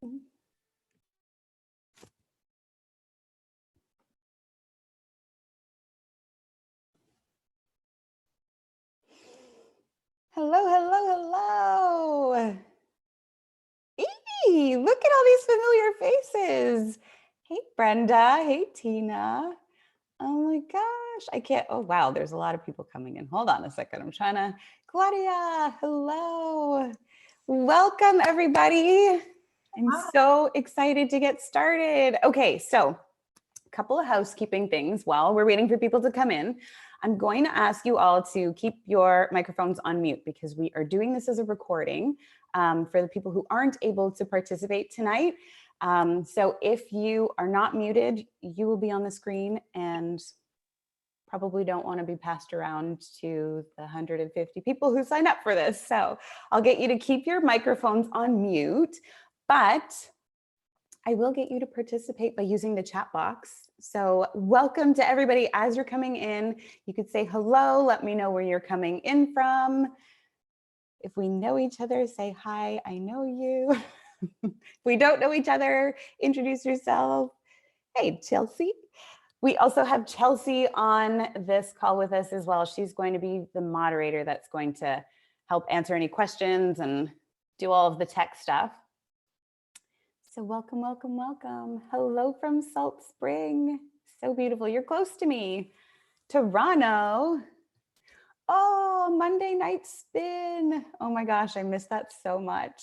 Hello, hello, hello. Hey, look at all these familiar faces. Hey, Brenda. Hey, Tina. Oh my gosh. I can't. Oh, wow. There's a lot of people coming in. Hold on a second. I'm trying to. Claudia, hello. Welcome, everybody. I'm so excited to get started. Okay, so a couple of housekeeping things while we're waiting for people to come in. I'm going to ask you all to keep your microphones on mute because we are doing this as a recording for the people who aren't able to participate tonight. So if you are not muted, you will be on the screen and probably don't want to be passed around to the 150 people who signed up for this. So I'll get you to keep your microphones on mute, but I will get you to participate by using the chat box. So welcome to everybody. As you're coming in, you could say hello, let me know where you're coming in from. If we know each other, say hi, I know you. If we don't know each other, introduce yourself. Hey, Chelsea. We also have Chelsea on this call with us as well. She's going to be the moderator that's going to help answer any questions and do all of the tech stuff. So welcome, welcome, welcome. Hello from Salt Spring. So beautiful. You're close to me. Toronto. Oh, Monday night spin. Oh my gosh, I miss that so much.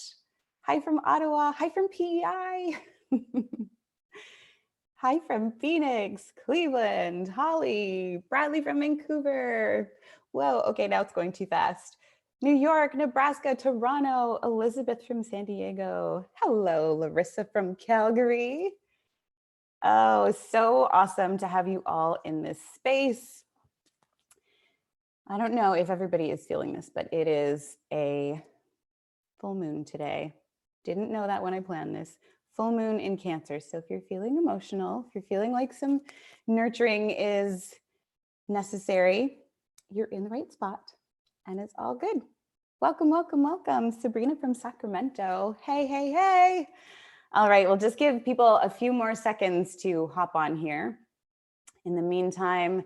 Hi from Ottawa. Hi from PEI. Hi from Phoenix, Cleveland, Holly, Bradley from Vancouver. Whoa, okay, now it's going too fast. New York, Nebraska, Toronto, Elizabeth from San Diego. Hello, Larissa from Calgary. Oh, so awesome to have you all in this space. I don't know if everybody is feeling this, but it is a full moon today. Didn't know that when I planned this. Full moon in Cancer. So if you're feeling emotional, if you're feeling like some nurturing is necessary, you're in the right spot and it's all good. Welcome, welcome, welcome. Sabrina from Sacramento. Hey, hey, hey. All right, we'll just give people a few more seconds to hop on here. In the meantime,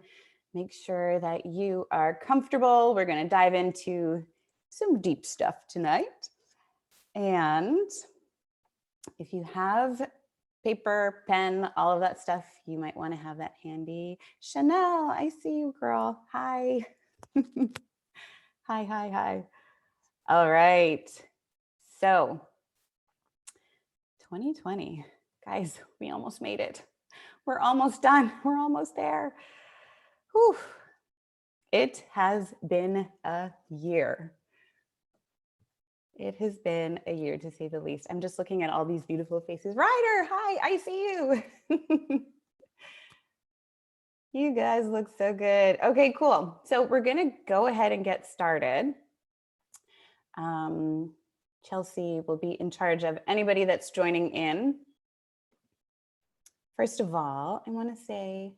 make sure that you are comfortable. We're going to dive into some deep stuff tonight. And if you have paper, pen, all of that stuff, you might want to have that handy. Chanel, I see you, girl. Hi. Hi, hi, hi. All right. So 2020, guys, we almost made it. We're almost done. We're almost there. Whew. It has been a year. It has been a year, to say the least. I'm just looking at all these beautiful faces. Ryder, hi, I see you. You guys look so good. Okay, cool. So we're going to go ahead and get started. Chelsea will be in charge of anybody that's joining in. First of all, I want to say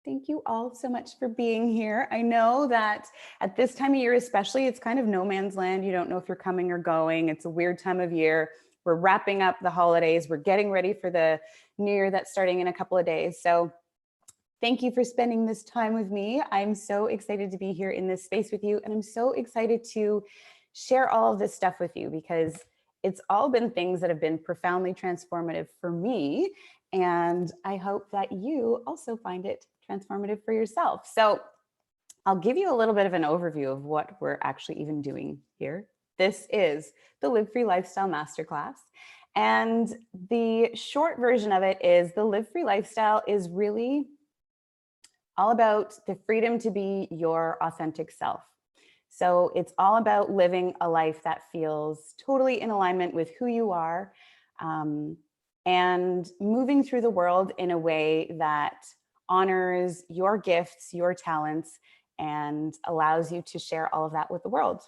thank you all so much for being here. I know that at this time of year, especially, it's kind of no man's land. You don't know if you're coming or going. It's a weird time of year. We're wrapping up the holidays. We're getting ready for the new year that's starting in a couple of days. So thank you for spending this time with me. I'm so excited to be here in this space with you. And I'm so excited to share all of this stuff with you because it's all been things that have been profoundly transformative for me. And I hope that you also find it transformative for yourself. So I'll give you a little bit of an overview of what we're actually even doing here. This is the Live Free Lifestyle Masterclass. And the short version of it is the Live Free Lifestyle is really all about the freedom to be your authentic self. So it's all about living a life that feels totally in alignment with who you are, and moving through the world in a way that honors your gifts, your talents, and allows you to share all of that with the world.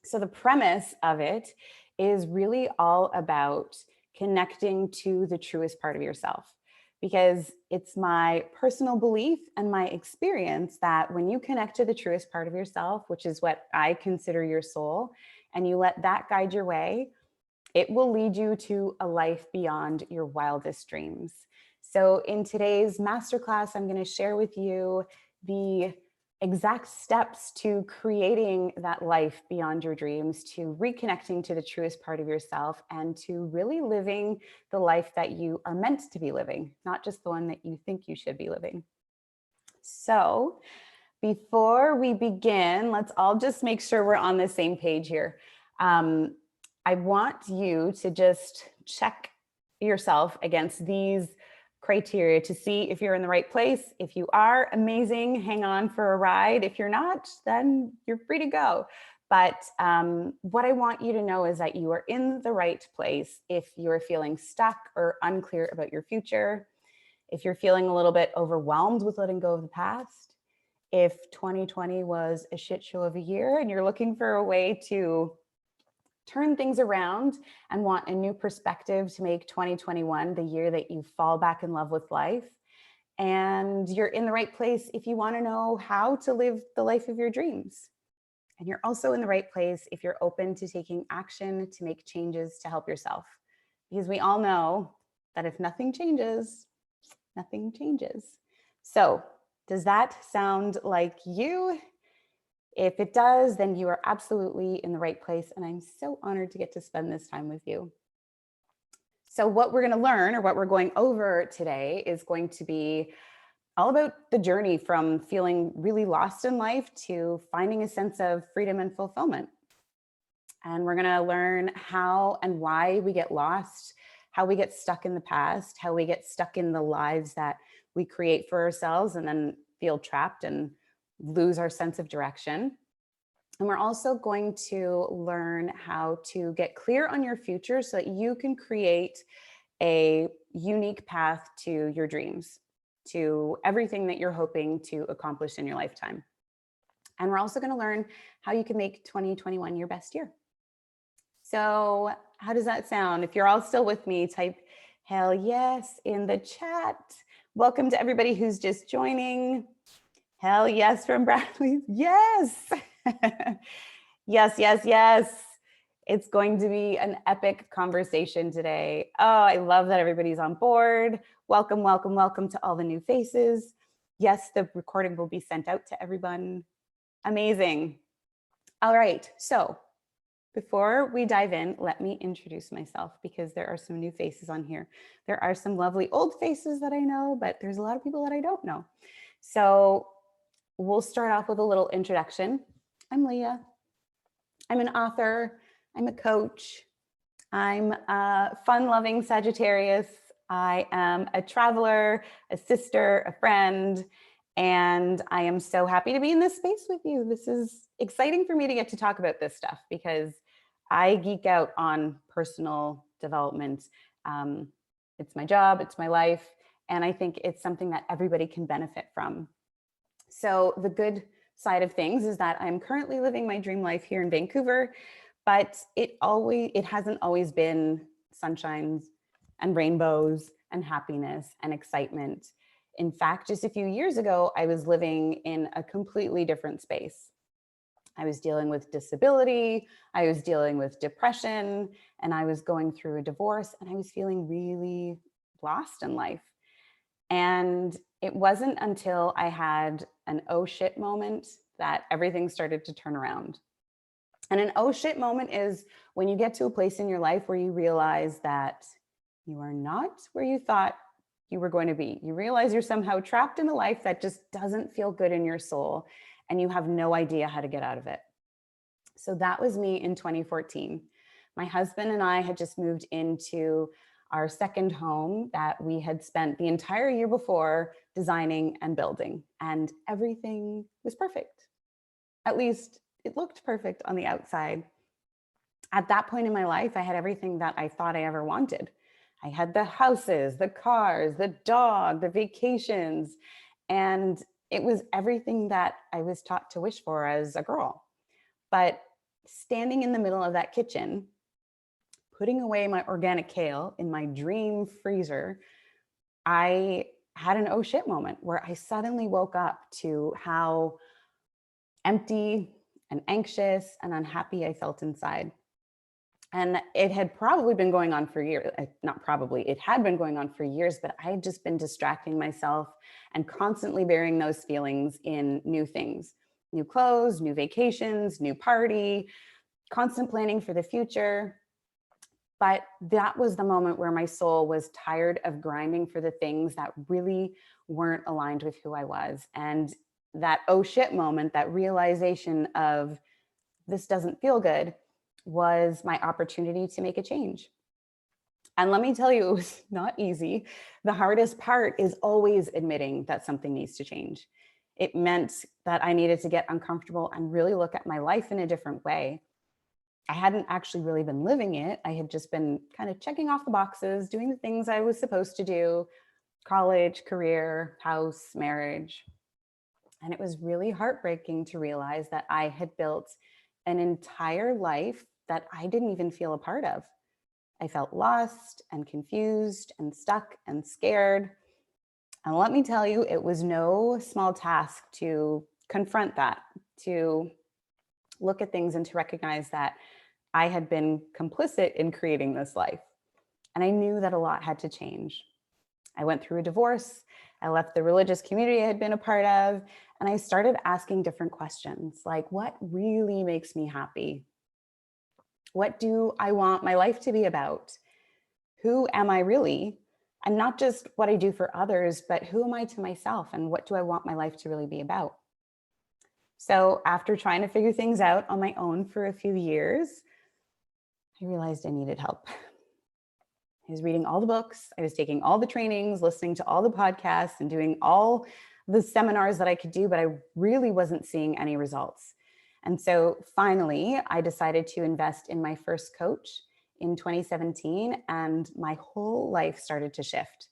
So the premise of it is really all about connecting to the truest part of yourself, because it's my personal belief and my experience that when you connect to the truest part of yourself, which is what I consider your soul, and you let that guide your way, it will lead you to a life beyond your wildest dreams. So in today's masterclass, I'm going to share with you the exact steps to creating that life beyond your dreams, to reconnecting to the truest part of yourself, and to really living the life that you are meant to be living, not just the one that you think you should be living. So before we begin, let's all just make sure we're on the same page here. I want you to just check yourself against these criteria to see if you're in the right place. If you are, amazing, hang on for a ride. If you're not, then you're free to go. But what I want you to know is that you are in the right place if you're feeling stuck or unclear about your future, if you're feeling a little bit overwhelmed with letting go of the past, if 2020 was a shit show of a year and you're looking for a way to turn things around and want a new perspective to make 2021 the year that you fall back in love with life. And you're in the right place if you want to know how to live the life of your dreams. And you're also in the right place if you're open to taking action to make changes to help yourself. Because we all know that if nothing changes, nothing changes. So, does that sound like you? If it does, then you are absolutely in the right place. And I'm so honored to get to spend this time with you. So what we're going to learn, or what we're going over today, is going to be all about the journey from feeling really lost in life to finding a sense of freedom and fulfillment. And we're going to learn how and why we get lost, how we get stuck in the past, how we get stuck in the lives that we create for ourselves and then feel trapped and lose our sense of direction. And we're also going to learn how to get clear on your future so that you can create a unique path to your dreams, to everything that you're hoping to accomplish in your lifetime. And we're also going to learn how you can make 2021 your best year. So how does that sound? If you're all still with me, type hell yes in the chat. Welcome to everybody who's just joining. Hell yes from Bradley. Yes. Yes, yes, yes. It's going to be an epic conversation today. Oh, I love that everybody's on board. Welcome, welcome, welcome to all the new faces. Yes, the recording will be sent out to everyone. Amazing. All right. So before we dive in, let me introduce myself because there are some new faces on here. There are some lovely old faces that I know, but there's a lot of people that I don't know. So we'll start off with a little introduction. I'm Leah. I'm an author. I'm a coach. I'm a fun-loving Sagittarius. I am a traveler, a sister, a friend, and I am so happy to be in this space with you. This is exciting for me to get to talk about this stuff because I geek out on personal development. It's my job, it's my life, and I think it's something that everybody can benefit from. So the good side of things is that I'm currently living my dream life here in Vancouver, but it hasn't always been sunshines and rainbows and happiness and excitement. In fact, just a few years ago, I was living in a completely different space. I was dealing with disability, I was dealing with depression, and I was going through a divorce, and I was feeling really lost in life. And it wasn't until I had an oh shit moment that everything started to turn around. And an oh shit moment is when you get to a place in your life where you realize that you are not where you thought you were going to be. You realize you're somehow trapped in a life that just doesn't feel good in your soul, and you have no idea how to get out of it. So that was me in 2014. My husband and I had just moved into our second home that we had spent the entire year before designing and building, and everything was perfect. At least it looked perfect on the outside. At that point in my life, I had everything that I thought I ever wanted. I had the houses, the cars, the dog, the vacations, and it was everything that I was taught to wish for as a girl. But standing in the middle of that kitchen, putting away my organic kale in my dream freezer, I had an oh shit moment where I suddenly woke up to how empty and anxious and unhappy I felt inside. And it had probably been going on for years, not probably, it had been going on for years, but I had just been distracting myself and constantly burying those feelings in new things, new clothes, new vacations, new party, constant planning for the future. But that was the moment where my soul was tired of grinding for the things that really weren't aligned with who I was. And that oh shit moment, that realization of this doesn't feel good, was my opportunity to make a change. And let me tell you, it was not easy. The hardest part is always admitting that something needs to change. It meant that I needed to get uncomfortable and really look at my life in a different way. I hadn't actually really been living it. I had just been kind of checking off the boxes, doing the things I was supposed to do: college, career, house, marriage. And it was really heartbreaking to realize that I had built an entire life that I didn't even feel a part of. I felt lost and confused and stuck and scared. And let me tell you, it was no small task to confront that, to look at things and to recognize that I had been complicit in creating this life. And I knew that a lot had to change. I went through a divorce. I left the religious community I had been a part of, and I started asking different questions like, what really makes me happy? What do I want my life to be about? Who am I really? And not just what I do for others, but who am I to myself? And what do I want my life to really be about? So after trying to figure things out on my own for a few years, I realized I needed help. I was reading all the books, I was taking all the trainings, listening to all the podcasts, and doing all the seminars that I could do, but I really wasn't seeing any results. And so finally, I decided to invest in my first coach in 2017, and my whole life started to shift.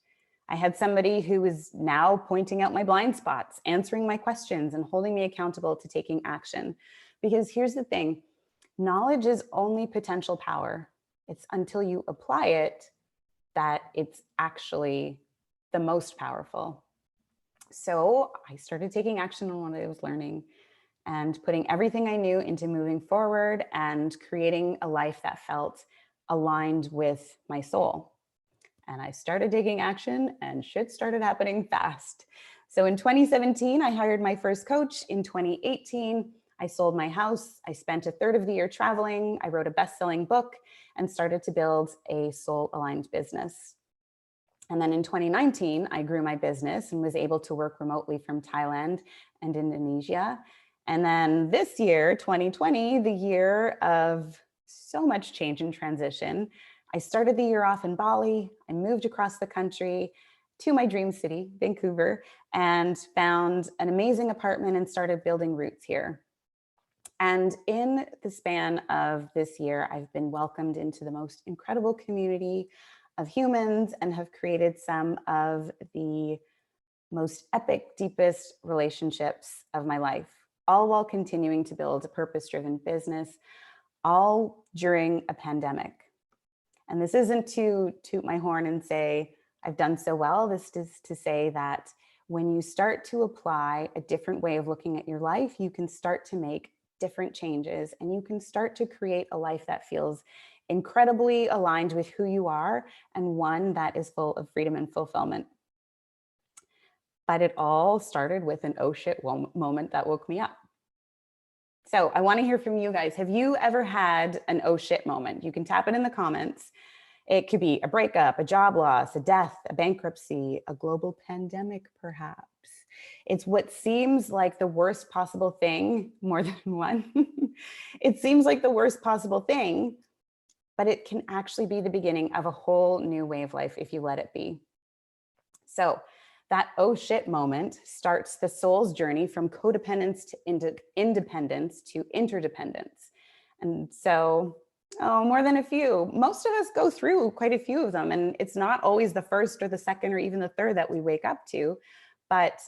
I had somebody who was now pointing out my blind spots, answering my questions, and holding me accountable to taking action. Because here's the thing, knowledge is only potential power. It's until you apply it that it's actually the most powerful. So I started taking action on what I was learning and putting everything I knew into moving forward and creating a life that felt aligned with my soul. And I started taking action and shit started happening fast. So in 2017, I hired my first coach. In 2018, I sold my house. I spent a third of the year traveling. I wrote a best-selling book and started to build a soul-aligned business. And then in 2019, I grew my business and was able to work remotely from Thailand and Indonesia. And then this year, 2020, the year of so much change and transition, I started the year off in Bali. I moved across the country to my dream city, Vancouver, and found an amazing apartment and started building roots here. And in the span of this year, I've been welcomed into the most incredible community of humans and have created some of the most epic, deepest relationships of my life, all while continuing to build a purpose-driven business, all during a pandemic. And this isn't to toot my horn and say, I've done so well. This is to say that when you start to apply a different way of looking at your life, you can start to make different changes and you can start to create a life that feels incredibly aligned with who you are and one that is full of freedom and fulfillment. But it all started with an oh shit moment that woke me up. So I want to hear from you guys. Have you ever had an oh shit moment? You can tap it in the comments. It could be a breakup, a job loss, a death, a bankruptcy, a global pandemic, perhaps. It's what seems like the worst possible thing, more than one. It seems like the worst possible thing, but it can actually be the beginning of a whole new way of life if you let it be. So that oh shit moment starts the soul's journey from codependence to independence to interdependence. And so, more than a few. Most of us go through quite a few of them, and it's not always the first or the second or even the third that we wake up to, but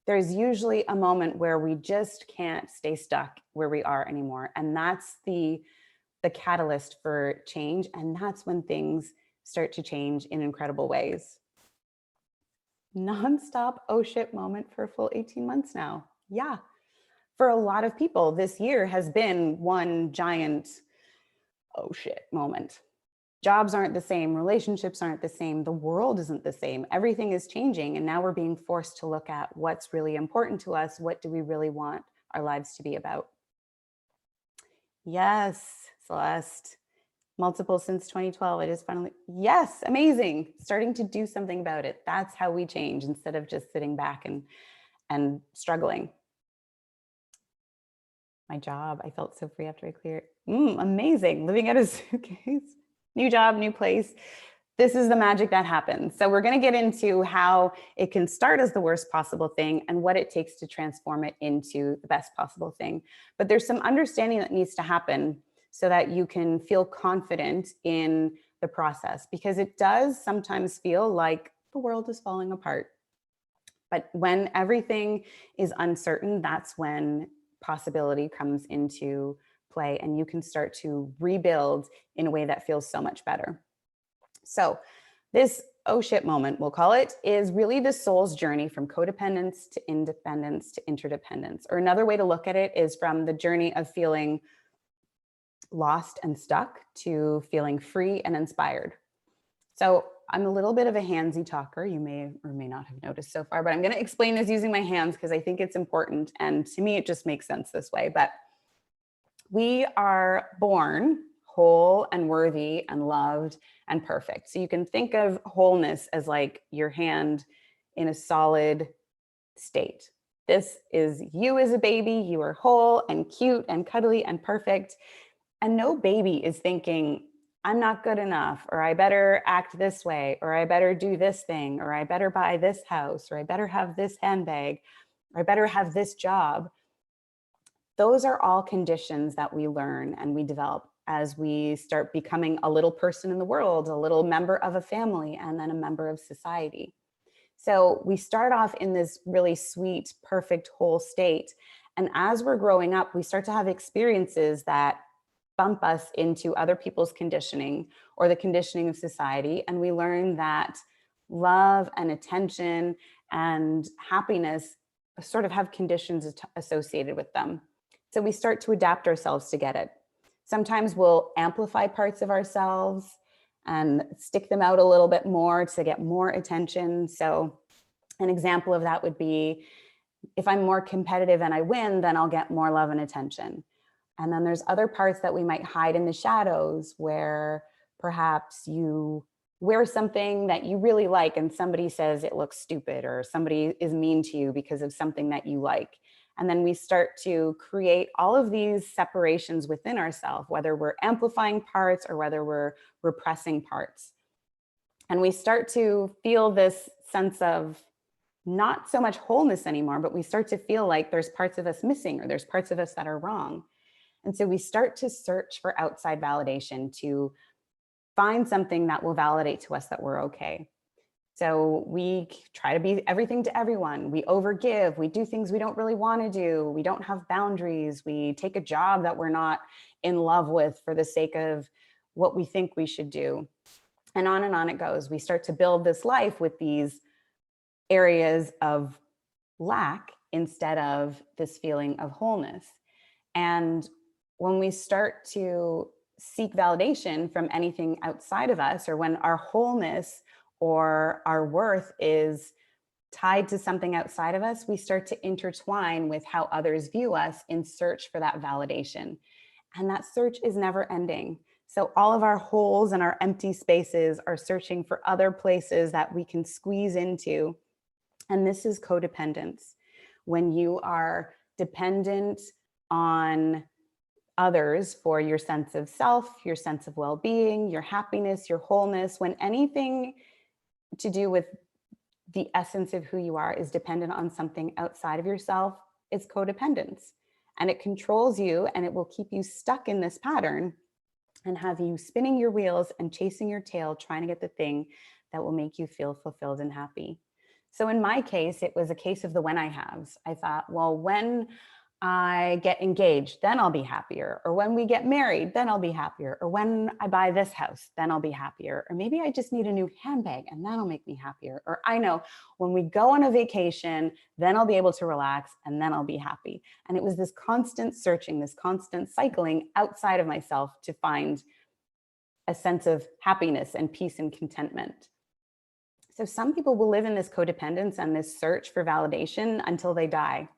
there's usually a moment where we just can't stay stuck where we are anymore. And that's the catalyst for change. And that's when things start to change in incredible ways. Nonstop oh shit moment for a full 18 months now. Yeah. For a lot of people, this year has been one giant oh shit moment. Jobs aren't the same, relationships aren't the same, the world isn't the same. Everything is changing. And now we're being forced to look at what's really important to us. What do we really want our lives to be about? Yes, Celeste. Multiple since 2012. It is finally, yes, amazing. Starting to do something about it. That's how we change instead of just sitting back and struggling. My job, I felt so free after I cleared. Amazing. Living out of suitcase. New job, new place. This is the magic that happens. So we're going to get into how it can start as the worst possible thing and what it takes to transform it into the best possible thing. But there's some understanding that needs to happen so that you can feel confident in the process, because it does sometimes feel like the world is falling apart. But when everything is uncertain, that's when possibility comes into play and you can start to rebuild in a way that feels so much better. So this oh shit moment, we'll call it, is really the soul's journey from codependence to independence to interdependence. Or another way to look at it is from the journey of feeling lost and stuck to feeling free and inspired. So I'm a little bit of a handsy talker. You may or may not have noticed so far, but I'm going to explain this using my hands because I think it's important. And to me, it just makes sense this way. But we are born whole and worthy and loved and perfect. So you can think of wholeness as like your hand in a solid state. This is you as a baby. You are whole and cute and cuddly and perfect. And no baby is thinking, I'm not good enough, or I better act this way, or I better do this thing, or I better buy this house, or I better have this handbag, or I better have this job. Those are all conditions that we learn and we develop as we start becoming a little person in the world, a little member of a family, and then a member of society. So we start off in this really sweet, perfect, whole state. And as we're growing up, we start to have experiences that bump us into other people's conditioning or the conditioning of society. And we learn that love and attention and happiness sort of have conditions associated with them. So we start to adapt ourselves to get it. Sometimes we'll amplify parts of ourselves and stick them out a little bit more to get more attention. So an example of that would be, if I'm more competitive and I win, then I'll get more love and attention. And then there's other parts that we might hide in the shadows where perhaps you wear something that you really like and somebody says it looks stupid, or somebody is mean to you because of something that you like. And then we start to create all of these separations within ourselves, whether we're amplifying parts or whether we're repressing parts. And we start to feel this sense of not so much wholeness anymore, but we start to feel like there's parts of us missing or there's parts of us that are wrong. And so we start to search for outside validation to find something that will validate to us that we're okay. So we try to be everything to everyone. We overgive. We do things we don't really want to do. We don't have boundaries. We take a job that we're not in love with for the sake of what we think we should do. And on it goes. We start to build this life with these areas of lack instead of this feeling of wholeness. And when we start to seek validation from anything outside of us, or when our wholeness or our worth is tied to something outside of us, we start to intertwine with how others view us in search for that validation. And that search is never ending. So all of our holes and our empty spaces are searching for other places that we can squeeze into. And this is codependence. When you are dependent on others for your sense of self, your sense of well-being, your happiness, your wholeness, when anything to do with the essence of who you are is dependent on something outside of yourself, it's codependence. And it controls you, and it will keep you stuck in this pattern and have you spinning your wheels and chasing your tail, trying to get the thing that will make you feel fulfilled and happy. So in my case, it was a case of the when I haves. I thought, well, when I get engaged, then I'll be happier. Or when we get married, then I'll be happier. Or when I buy this house, then I'll be happier. Or maybe I just need a new handbag and that'll make me happier. Or I know when we go on a vacation, then I'll be able to relax and then I'll be happy. And it was this constant searching, this constant cycling outside of myself to find a sense of happiness and peace and contentment. So some people will live in this codependence and this search for validation until they die.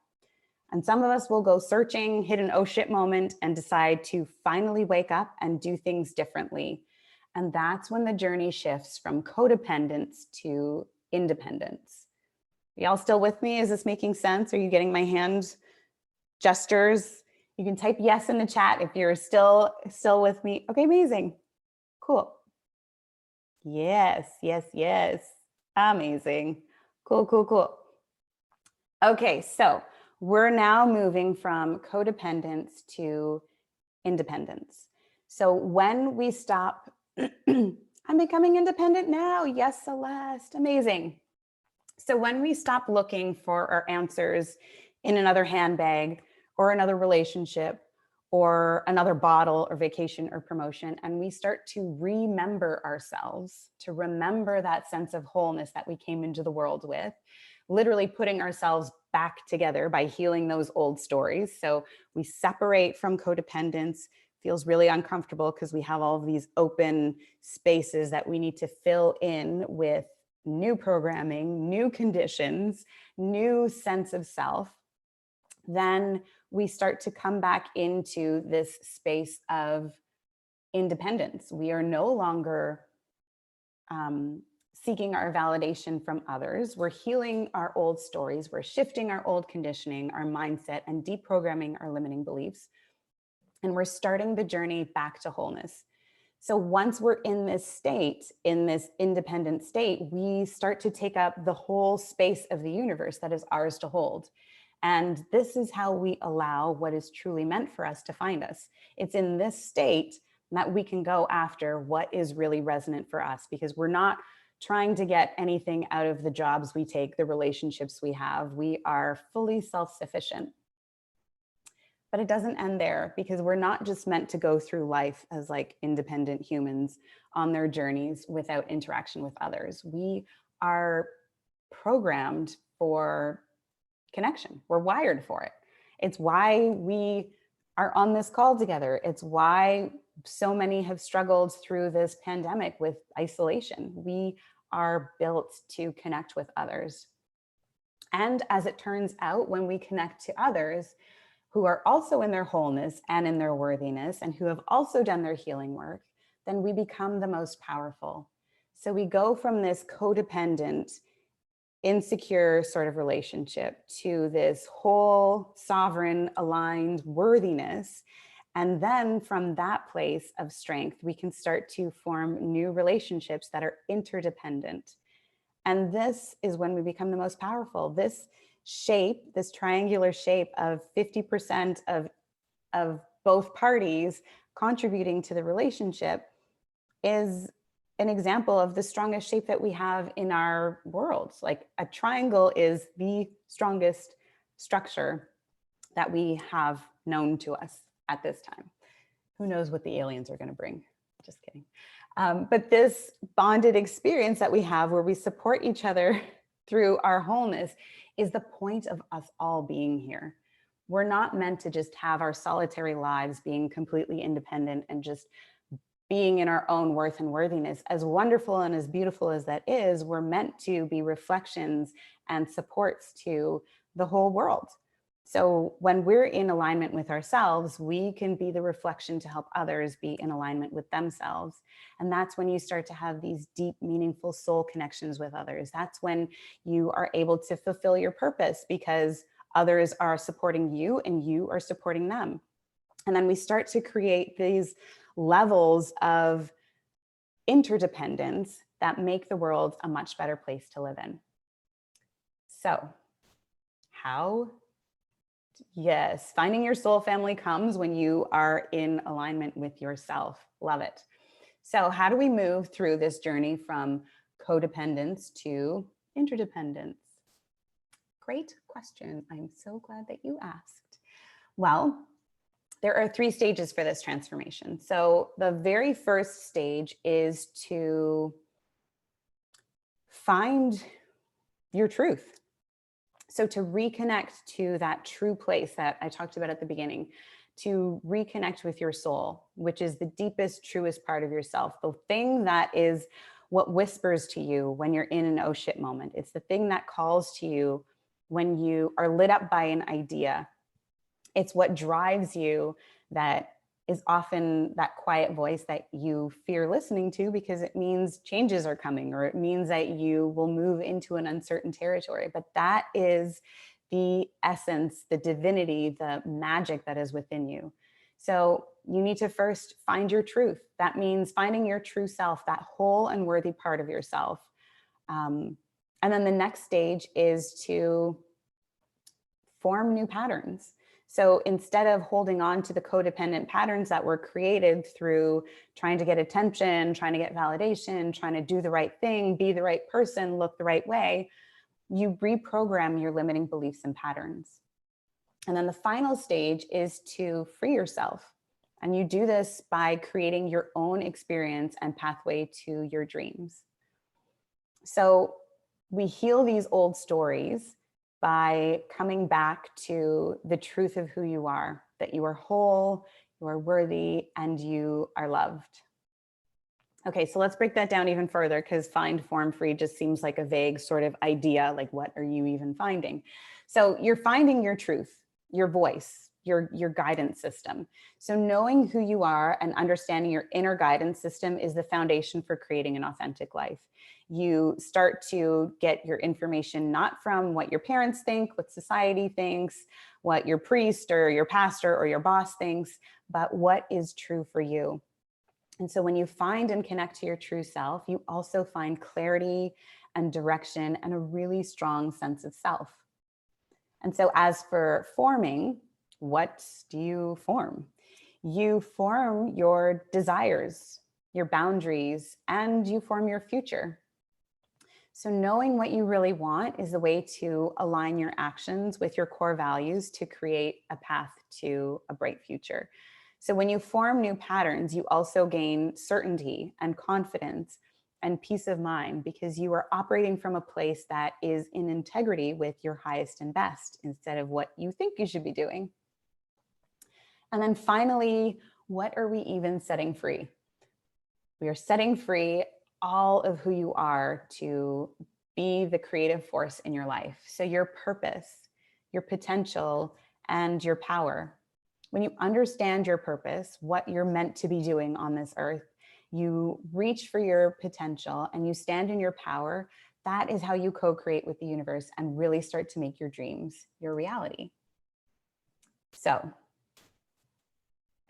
And some of us will go searching, hit an oh shit moment, and decide to finally wake up and do things differently. And that's when the journey shifts from codependence to independence. Y'all still with me? Is this making sense? Are you getting my hand gestures? You can type yes in the chat if you're still with me. Okay, amazing. Cool. Yes, yes, yes. Amazing. Cool, cool, cool. Okay, so we're now moving from codependence to independence. So when we stop, I'm becoming independent now. Yes, Celeste. Amazing. So when we stop looking for our answers in another handbag or another relationship or another bottle or vacation or promotion, and we start to remember ourselves, to remember that sense of wholeness that we came into the world with, literally putting ourselves back together by healing those old stories. So we separate from codependence, feels really uncomfortable because we have all of these open spaces that we need to fill in with new programming, new conditions, new sense of self. Then we start to come back into this space of independence. We are no longer seeking our validation from others. We're healing our old stories. We're shifting our old conditioning, our mindset, and deprogramming our limiting beliefs. And we're starting the journey back to wholeness. So once we're in this state, in this independent state, we start to take up the whole space of the universe that is ours to hold. And this is how we allow what is truly meant for us to find us. It's in this state that we can go after what is really resonant for us, because we're not trying to get anything out of the jobs we take, the relationships we have. We are fully self-sufficient. But it doesn't end there, because we're not just meant to go through life as like independent humans on their journeys without interaction with others. We are programmed for connection. We're wired for it. It's why we are on this call together. It's why so many have struggled through this pandemic with isolation. We are built to connect with others. And as it turns out, when we connect to others who are also in their wholeness and in their worthiness and who have also done their healing work, then we become the most powerful. So we go from this codependent, insecure sort of relationship to this whole, sovereign, aligned worthiness. And then from that place of strength, we can start to form new relationships that are interdependent. And this is when we become the most powerful. This shape, this triangular shape of 50% of both parties contributing to the relationship, is an example of the strongest shape that we have in our world. Like a triangle is the strongest structure that we have known to us at this time. Who knows what the aliens are going to bring? Just kidding. But this bonded experience that we have where we support each other through our wholeness is the point of us all being here. We're not meant to just have our solitary lives being completely independent and just being in our own worth and worthiness. As wonderful and as beautiful as that is, we're meant to be reflections and supports to the whole world. So when we're in alignment with ourselves, we can be the reflection to help others be in alignment with themselves. And that's when you start to have these deep, meaningful soul connections with others. That's when you are able to fulfill your purpose, because others are supporting you and you are supporting them. And then we start to create these levels of interdependence that make the world a much better place to live in. So how? Yes, finding your soul family comes when you are in alignment with yourself. Love it. So how do we move through this journey from codependence to interdependence? Great question. I'm so glad that you asked. Well, there are 3 stages for this transformation. So the very first stage is to find your truth. So to reconnect to that true place that I talked about at the beginning, to reconnect with your soul, which is the deepest, truest part of yourself, the thing that is what whispers to you when you're in an oh shit moment. It's the thing that calls to you when you are lit up by an idea. It's what drives you, that is often that quiet voice that you fear listening to because it means changes are coming, or it means that you will move into an uncertain territory. But that is the essence, the divinity, the magic that is within you. So you need to first find your truth. That means finding your true self, that whole and worthy part of yourself. And then the next stage is to form new patterns. So instead of holding on to the codependent patterns that were created through trying to get attention, trying to get validation, trying to do the right thing, be the right person, look the right way, you reprogram your limiting beliefs and patterns. And then the final stage is to free yourself. And you do this by creating your own experience and pathway to your dreams. So we heal these old stories by coming back to the truth of who you are, that you are whole, you are worthy, and you are loved. Okay, so let's break that down even further, because find, form, free just seems like a vague sort of idea, like what are you even finding? So you're finding your truth, your voice, your guidance system. So knowing who you are and understanding your inner guidance system is the foundation for creating an authentic life. You start to get your information not from what your parents think, what society thinks, what your priest or your pastor or your boss thinks, but what is true for you. And so when you find and connect to your true self, you also find clarity and direction and a really strong sense of self. And so as for forming, what do you form? You form your desires, your boundaries, and you form your future. So knowing what you really want is a way to align your actions with your core values to create a path to a bright future. So when you form new patterns, you also gain certainty and confidence and peace of mind, because you are operating from a place that is in integrity with your highest and best instead of what you think you should be doing. And then finally, what are we even setting free? We are setting free all of who you are to be the creative force in your life. So your purpose, your potential, and your power. When you understand your purpose, what you're meant to be doing on this earth, you reach for your potential and you stand in your power. That is how you co-create with the universe and really start to make your dreams your reality. So,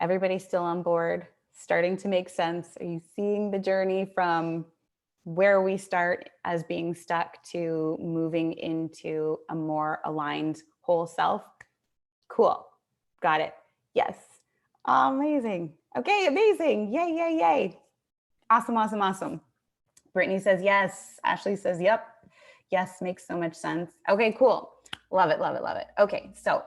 everybody still on board? Starting to make sense? Are you seeing the journey from where we start as being stuck to moving into a more aligned whole self? Cool. Got it. Yes. Amazing. Okay, amazing. Yay, yay, yay. Awesome, awesome, awesome. Brittany says yes. Ashley says yep. Yes, makes so much sense. Okay, cool. Love it, love it, love it. Okay, so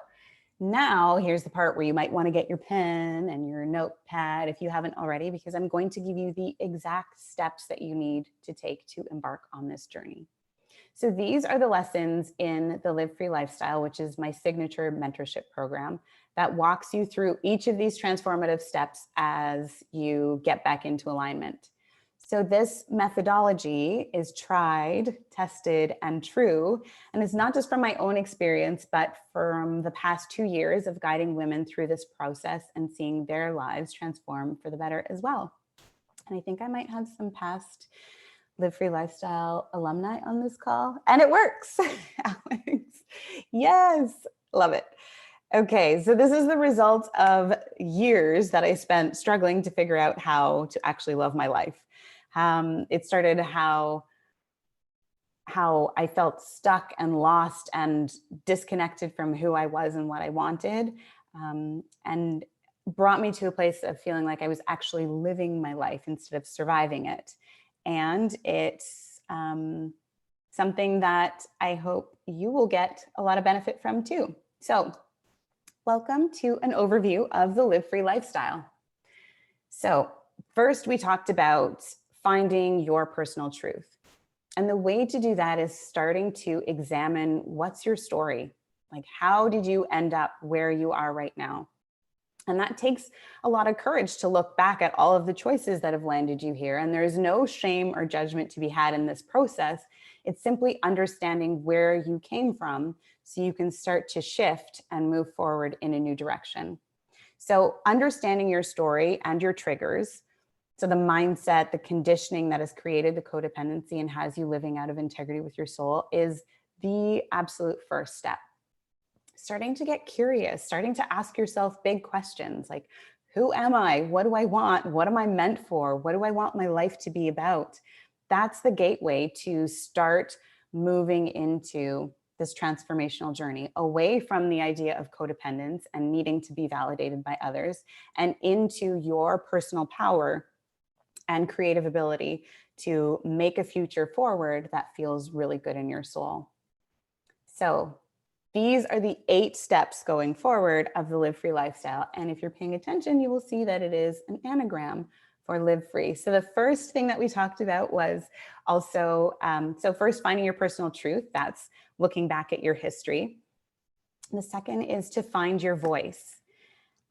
now here's the part where you might want to get your pen and your notepad if you haven't already, because I'm going to give you the exact steps that you need to take to embark on this journey. So these are the lessons in the Live Free Lifestyle, which is my signature mentorship program that walks you through each of these transformative steps as you get back into alignment. So this methodology is tried, tested, and true. And it's not just from my own experience, but from the past 2 years of guiding women through this process and seeing their lives transform for the better as well. And I think I might have some past Live Free Lifestyle alumni on this call. And it works, Alex. Yes, love it. Okay, so this is the result of years that I spent struggling to figure out how to actually love my life. It started how I felt stuck and lost and disconnected from who I was and what I wanted, and brought me to a place of feeling like I was actually living my life instead of surviving it. And it's something that I hope you will get a lot of benefit from too. So welcome to an overview of the Live Free Lifestyle. So first, we talked about finding your personal truth. And the way to do that is starting to examine what's your story? Like, how did you end up where you are right now? And that takes a lot of courage to look back at all of the choices that have landed you here. And there's no shame or judgment to be had in this process. It's simply understanding where you came from so you can start to shift and move forward in a new direction. So understanding your story and your triggers, so the mindset, the conditioning that has created the codependency and has you living out of integrity with your soul, is the absolute first step. Starting to get curious, starting to ask yourself big questions like, who am I? What do I want? What am I meant for? What do I want my life to be about? That's the gateway to start moving into this transformational journey away from the idea of codependence and needing to be validated by others, and into your personal power and creative ability to make a future forward that feels really good in your soul. So these are the 8 steps going forward of the Live Free lifestyle. And if you're paying attention, you will see that it is an anagram for Live Free. So the first thing that we talked about was also, so first, finding your personal truth. That's looking back at your history. The second is to find your voice.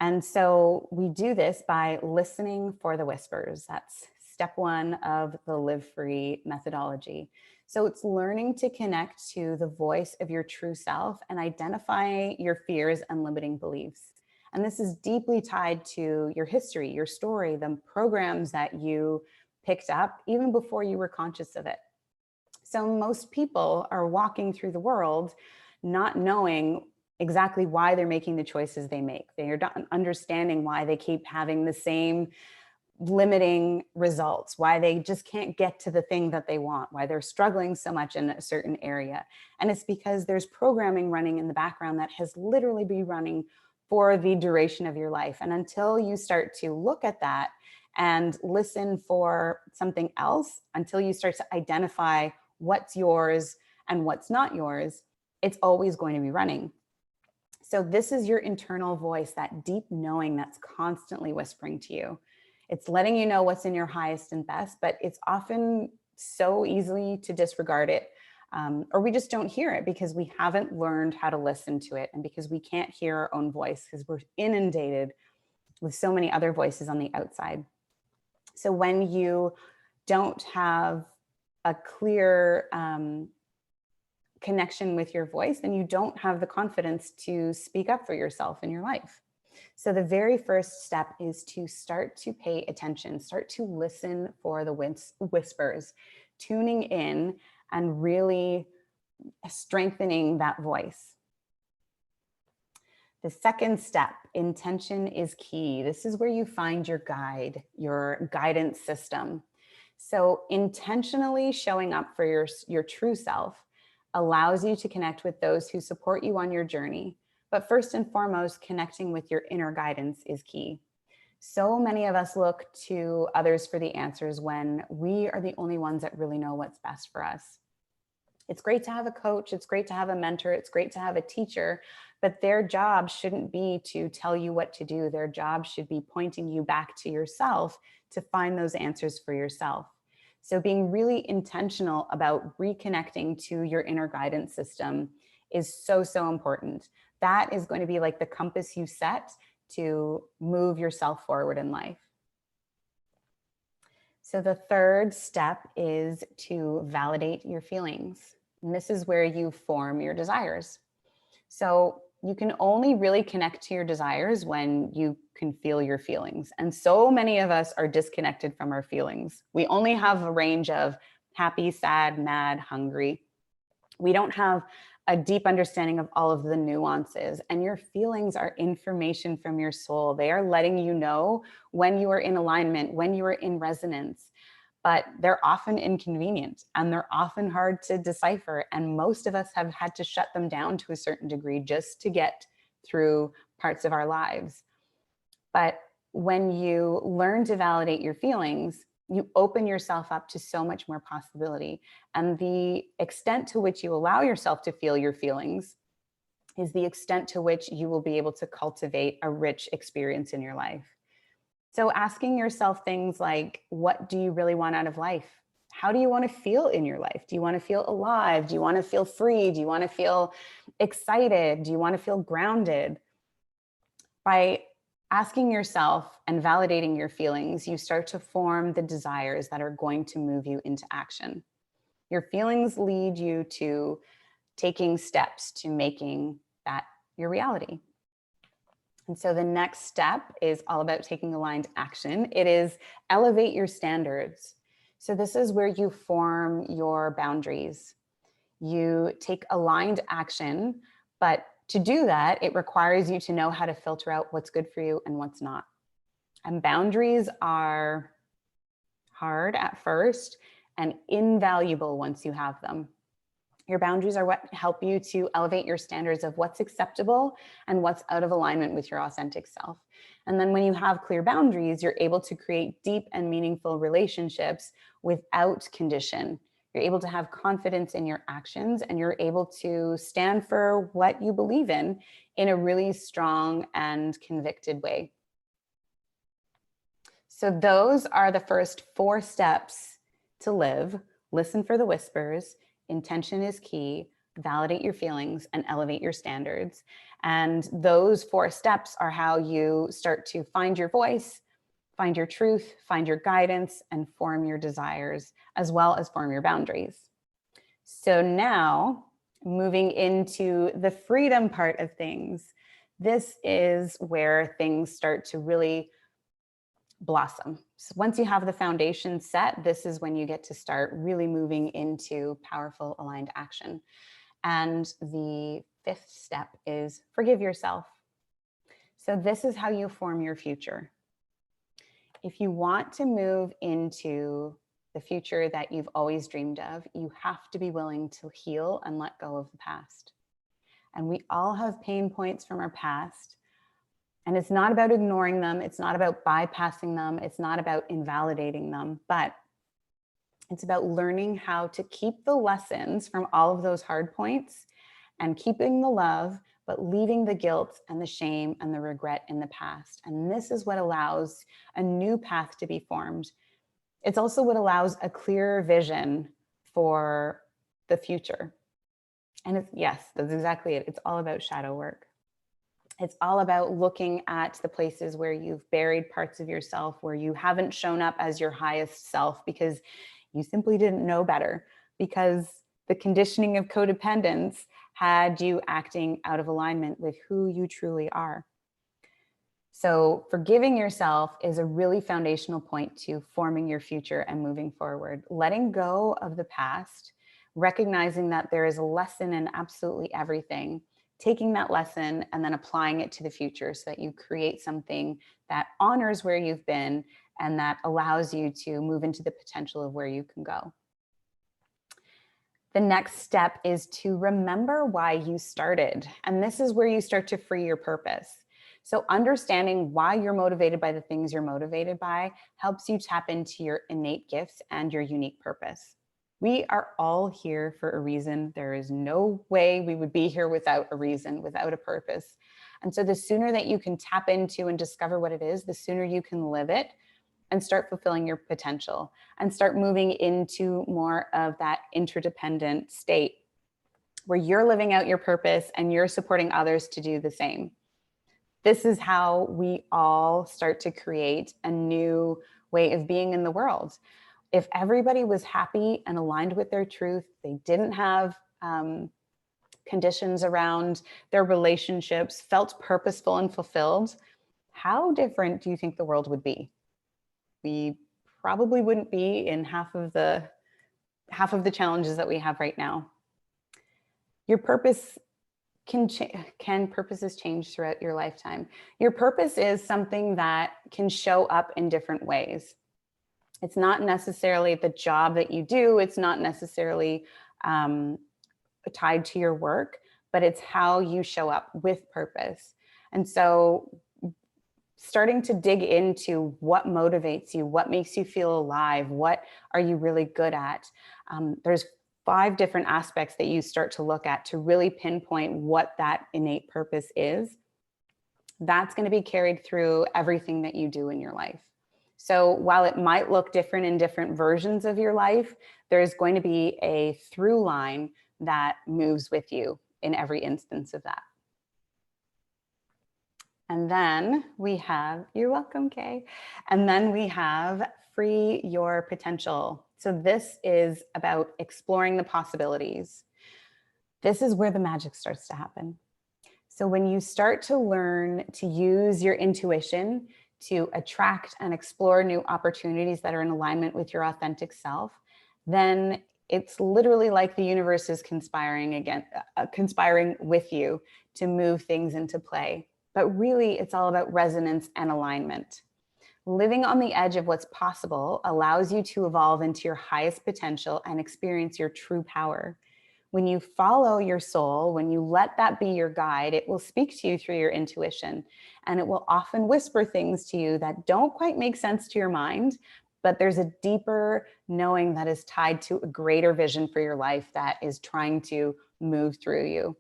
And so we do this by listening for the whispers. That's step 1 of the Live Free methodology. So it's learning to connect to the voice of your true self and identify your fears and limiting beliefs. And this is deeply tied to your history, your story, the programs that you picked up even before you were conscious of it. So most people are walking through the world not knowing exactly why they're making the choices they make. They are not understanding why they keep having the same limiting results, why they just can't get to the thing that they want, why they're struggling so much in a certain area. And it's because there's programming running in the background that has literally been running for the duration of your life. And until you start to look at that and listen for something else, until you start to identify what's yours and what's not yours, it's always going to be running. So this is your internal voice, that deep knowing that's constantly whispering to you. It's letting you know what's in your highest and best, but it's often so easy to disregard it, or we just don't hear it because we haven't learned how to listen to it, and because we can't hear our own voice because we're inundated with so many other voices on the outside. So when you don't have a clear connection with your voice, then you don't have the confidence to speak up for yourself in your life. So the very first step is to start to pay attention, start to listen for the whispers, tuning in and really strengthening that voice. The second step, intention is key. This is where you find your guide, your guidance system. So intentionally showing up for your true self allows you to connect with those who support you on your journey. But first and foremost, connecting with your inner guidance is key. So many of us look to others for the answers when we are the only ones that really know what's best for us. It's great to have a coach. It's great to have a mentor. It's great to have a teacher, but their job shouldn't be to tell you what to do. Their job should be pointing you back to yourself to find those answers for yourself. So being really intentional about reconnecting to your inner guidance system is so, so important. That is going to be like the compass you set to move yourself forward in life. So the third step is to validate your feelings. And this is where you form your desires. So you can only really connect to your desires when you can feel your feelings. And so many of us are disconnected from our feelings. We only have a range of happy, sad, mad, hungry. We don't have a deep understanding of all of the nuances, and your feelings are information from your soul. They are letting you know when you are in alignment, when you are in resonance, but they're often inconvenient and they're often hard to decipher. And most of us have had to shut them down to a certain degree just to get through parts of our lives. But when you learn to validate your feelings, you open yourself up to so much more possibility. And the extent to which you allow yourself to feel your feelings is the extent to which you will be able to cultivate a rich experience in your life. So asking yourself things like, what do you really want out of life? How do you want to feel in your life? Do you want to feel alive? Do you want to feel free? Do you want to feel excited? Do you want to feel grounded? By Asking yourself and validating your feelings, you start to form the desires that are going to move you into action. Your feelings lead you to taking steps to making that your reality. And so the next step is all about taking aligned action. It is elevate your standards. So this is where you form your boundaries. You take aligned action, but to do that, it requires you to know how to filter out what's good for you and what's not. And boundaries are hard at first and invaluable once you have them. Your boundaries are what help you to elevate your standards of what's acceptable and what's out of alignment with your authentic self. And then when you have clear boundaries, you're able to create deep and meaningful relationships without condition. You're able to have confidence in your actions, and you're able to stand for what you believe in a really strong and convicted way. So those are the first 4 steps to live. Listen for the whispers. Intention is key. Validate your feelings and elevate your standards. And those 4 steps are how you start to find your voice, find your truth, find your guidance, and form your desires, as well as form your boundaries. So now, moving into the freedom part of things, this is where things start to really blossom. So once you have the foundation set, this is when you get to start really moving into powerful aligned action. And the 5th step is forgive yourself. So this is how you form your future. If you want to move into the future that you've always dreamed of, you have to be willing to heal and let go of the past. And we all have pain points from our past. And it's not about ignoring them. It's not about bypassing them. It's not about invalidating them, but it's about learning how to keep the lessons from all of those hard points and keeping the love, but leaving the guilt and the shame and the regret in the past. And this is what allows a new path to be formed. It's also what allows a clearer vision for the future. And it's, yes, that's exactly it. It's all about shadow work. It's all about looking at the places where you've buried parts of yourself, where you haven't shown up as your highest self because you simply didn't know better, because the conditioning of codependence had you acting out of alignment with who you truly are. So forgiving yourself is a really foundational point to forming your future and moving forward. Letting go of the past, recognizing that there is a lesson in absolutely everything, taking that lesson and then applying it to the future so that you create something that honors where you've been and that allows you to move into the potential of where you can go. The next step is to remember why you started. And this is where you start to free your purpose. So understanding why you're motivated by the things you're motivated by helps you tap into your innate gifts and your unique purpose. We are all here for a reason. There is no way we would be here without a reason, without a purpose. And so the sooner that you can tap into and discover what it is, the sooner you can live it and start fulfilling your potential and start moving into more of that interdependent state where you're living out your purpose and you're supporting others to do the same. This is how we all start to create a new way of being in the world. If everybody was happy and aligned with their truth, they didn't have conditions around their relationships, felt purposeful and fulfilled, how different do you think the world would be? We probably wouldn't be in half of the challenges that we have right now. Your purpose can purposes change throughout your lifetime? Your purpose is something that can show up in different ways. It's not necessarily the job that you do. It's not necessarily tied to your work, but it's how you show up with purpose. And so starting to dig into what motivates you, what makes you feel alive, what are you really good at? There's 5 different aspects that you start to look at to really pinpoint what that innate purpose is. That's going to be carried through everything that you do in your life. So while it might look different in different versions of your life, there's going to be a through line that moves with you in every instance of that. And then we have, you're welcome, Kay. And then we have free your potential. So this is about exploring the possibilities. This is where the magic starts to happen. So when you start to learn to use your intuition to attract and explore new opportunities that are in alignment with your authentic self, then it's literally like the universe is conspiring with you to move things into play. But really, it's all about resonance and alignment. Living on the edge of what's possible allows you to evolve into your highest potential and experience your true power. When you follow your soul, when you let that be your guide, it will speak to you through your intuition, and it will often whisper things to you that don't quite make sense to your mind, but there's a deeper knowing that is tied to a greater vision for your life that is trying to move through you.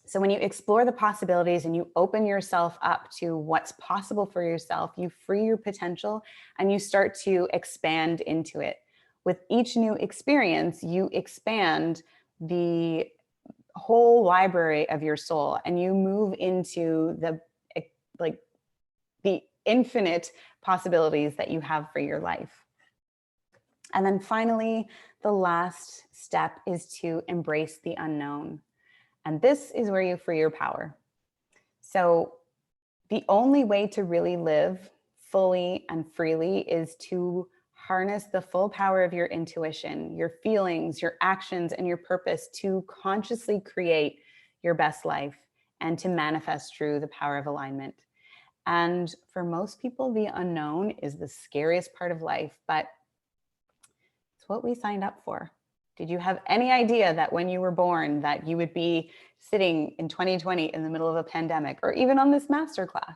So when you explore the possibilities and you open yourself up to what's possible for yourself, you free your potential and you start to expand into it. With each new experience, you expand the whole library of your soul and you move into the like the infinite possibilities that you have for your life. And then finally, the last step is to embrace the unknown. And this is where you free your power. So the only way to really live fully and freely is to harness the full power of your intuition, your feelings, your actions, and your purpose to consciously create your best life and to manifest through the power of alignment. And for most people, the unknown is the scariest part of life, but it's what we signed up for. Did you have any idea that when you were born that you would be sitting in 2020 in the middle of a pandemic or even on this masterclass?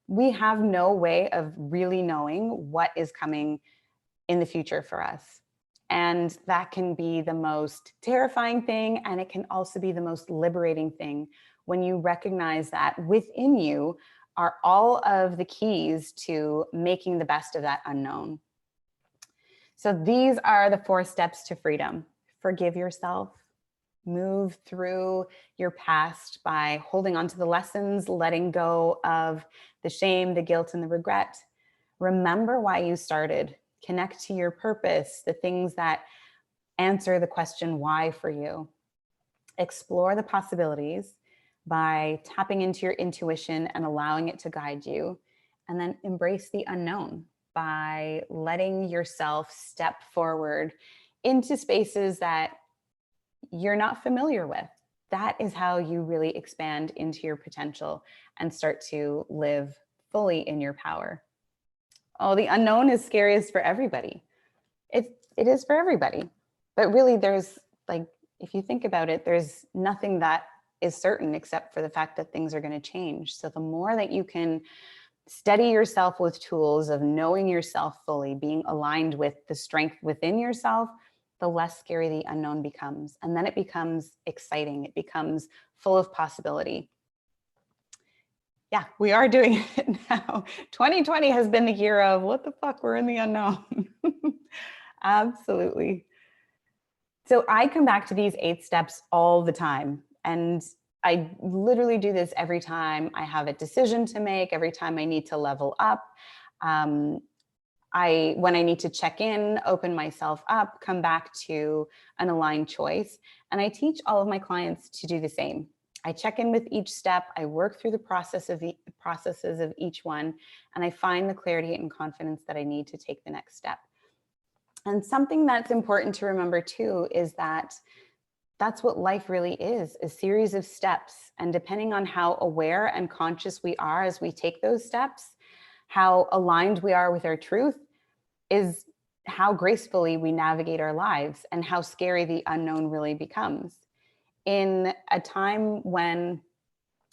We have no way of really knowing what is coming in the future for us. And that can be the most terrifying thing. And it can also be the most liberating thing when you recognize that within you are all of the keys to making the best of that unknown. So these are the 4 steps to freedom. Forgive yourself, move through your past by holding on to the lessons, letting go of the shame, the guilt, and the regret. Remember why you started. Connect to your purpose, the things that answer the question why for you. Explore the possibilities by tapping into your intuition and allowing it to guide you. And then embrace the unknown by letting yourself step forward into spaces that you're not familiar with. That is how you really expand into your potential and start to live fully in your power. Oh, the unknown is scariest for everybody. It is for everybody. But really there's if you think about it, there's nothing that is certain except for the fact that things are going to change. So the more that you can steady yourself with tools of knowing yourself fully, being aligned with the strength within yourself, the less scary the unknown becomes. And then it becomes exciting. It becomes full of possibility. Yeah, we are doing it now. 2020 has been the year of what the fuck, we're in the unknown. Absolutely. So I come back to these 8 steps all the time. And I literally do this every time I have a decision to make, every time I need to level up. When I need to check in, open myself up, come back to an aligned choice. And I teach all of my clients to do the same. I check in with each step. I work through the processes of each one, and I find the clarity and confidence that I need to take the next step. And something that's important to remember too is that that's what life really is, a series of steps. And depending on how aware and conscious we are as we take those steps, how aligned we are with our truth is how gracefully we navigate our lives and how scary the unknown really becomes. In a time when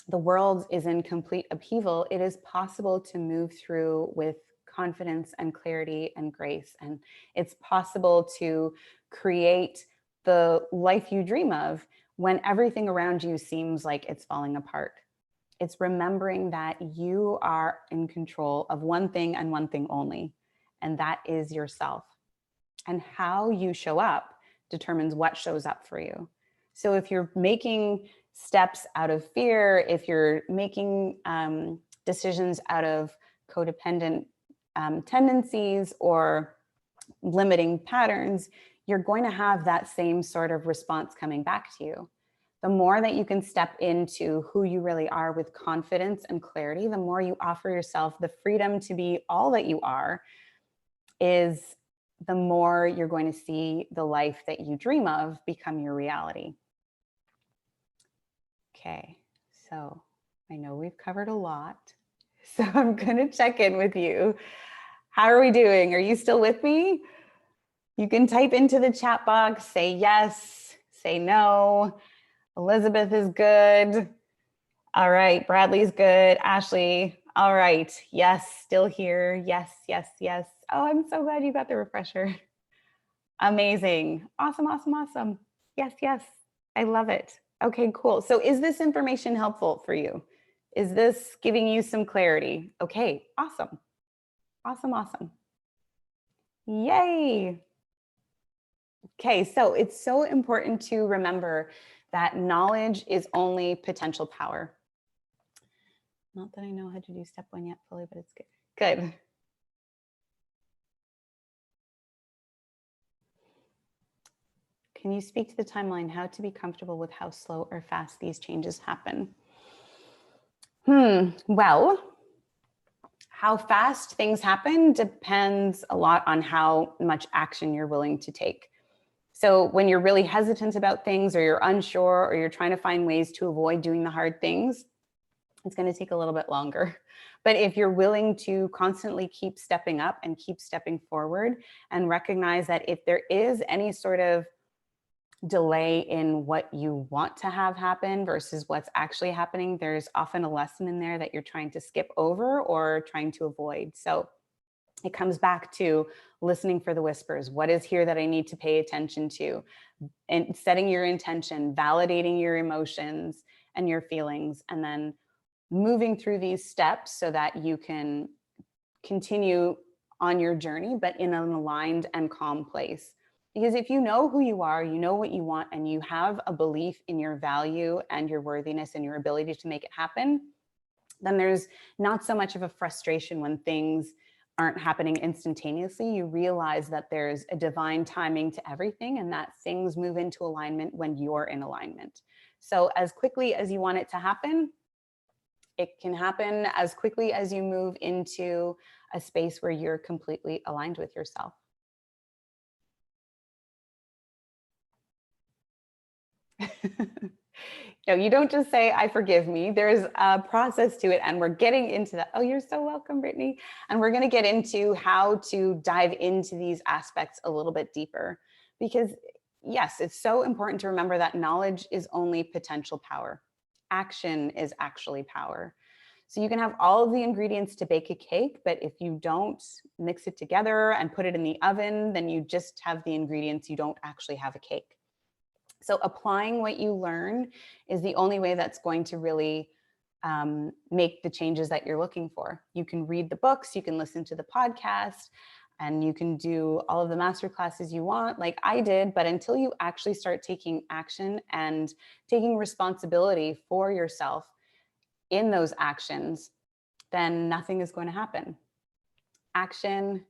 the world is in complete upheaval, it is possible to move through with confidence and clarity and grace. And it's possible to create the life you dream of when everything around you seems like it's falling apart. It's remembering that you are in control of one thing and one thing only, and that is yourself. And how you show up determines what shows up for you. So if you're making steps out of fear, if you're making decisions out of codependent tendencies or limiting patterns, you're going to have that same sort of response coming back to you. The more that you can step into who you really are with confidence and clarity, the more you offer yourself the freedom to be all that you are, is the more you're going to see the life that you dream of become your reality. Okay, so I know we've covered a lot, so I'm going to check in with you. How are we doing? Are you still with me? You can type into the chat box, say yes, say no. Elizabeth is good. All right, Bradley's good. Ashley, all right. Yes, still here. Yes, yes, yes. Oh, I'm so glad you got the refresher. Amazing. Awesome, awesome, awesome. Yes, yes. I love it. Okay, cool. So is this information helpful for you? Is this giving you some clarity? Okay, awesome. Awesome, awesome. Yay. Okay, so it's so important to remember that knowledge is only potential power. Not that I know how to do step one yet fully, but it's good. Good. Can you speak to the timeline, how to be comfortable with how slow or fast these changes happen? Well, how fast things happen depends a lot on how much action you're willing to take. So when you're really hesitant about things, or you're unsure, or you're trying to find ways to avoid doing the hard things, it's going to take a little bit longer. But if you're willing to constantly keep stepping up and keep stepping forward, and recognize that if there is any sort of delay in what you want to have happen versus what's actually happening, there's often a lesson in there that you're trying to skip over or trying to avoid. So it comes back to listening for the whispers. What is here that I need to pay attention to? And setting your intention, validating your emotions and your feelings, and then moving through these steps so that you can continue on your journey, but in an aligned and calm place. Because if you know who you are, you know what you want, and you have a belief in your value and your worthiness and your ability to make it happen, then there's not so much of a frustration when things aren't happening instantaneously. You realize that there's a divine timing to everything, and that things move into alignment when you're in alignment. So as quickly as you want it to happen, it can happen as quickly as you move into a space where you're completely aligned with yourself. No, you don't just say, I forgive me. There's a process to it, and we're getting into that. Oh, you're so welcome, Brittany. And we're going to get into how to dive into these aspects a little bit deeper, because yes, it's so important to remember that knowledge is only potential power. Action is actually power. So you can have all of the ingredients to bake a cake, but if you don't mix it together and put it in the oven, then you just have the ingredients. You don't actually have a cake. So applying what you learn is the only way that's going to really make the changes that you're looking for. You can read the books, you can listen to the podcast, and you can do all of the master classes you want, like I did, but until you actually start taking action and taking responsibility for yourself in those actions, then nothing is going to happen. Action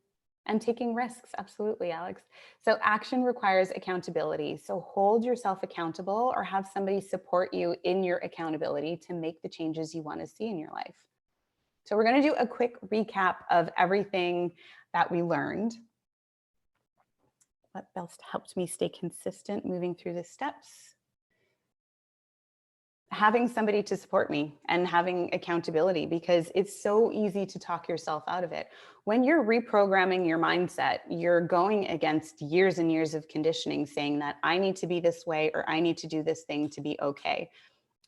and taking risks. Absolutely, Alex. So action requires accountability. So hold yourself accountable, or have somebody support you in your accountability to make the changes you want to see in your life. So we're going to do a quick recap of everything that we learned. What else helped me stay consistent moving through the steps? Having somebody to support me and having accountability, because it's so easy to talk yourself out of it. When you're reprogramming your mindset, you're going against years and years of conditioning saying that I need to be this way, or I need to do this thing to be okay.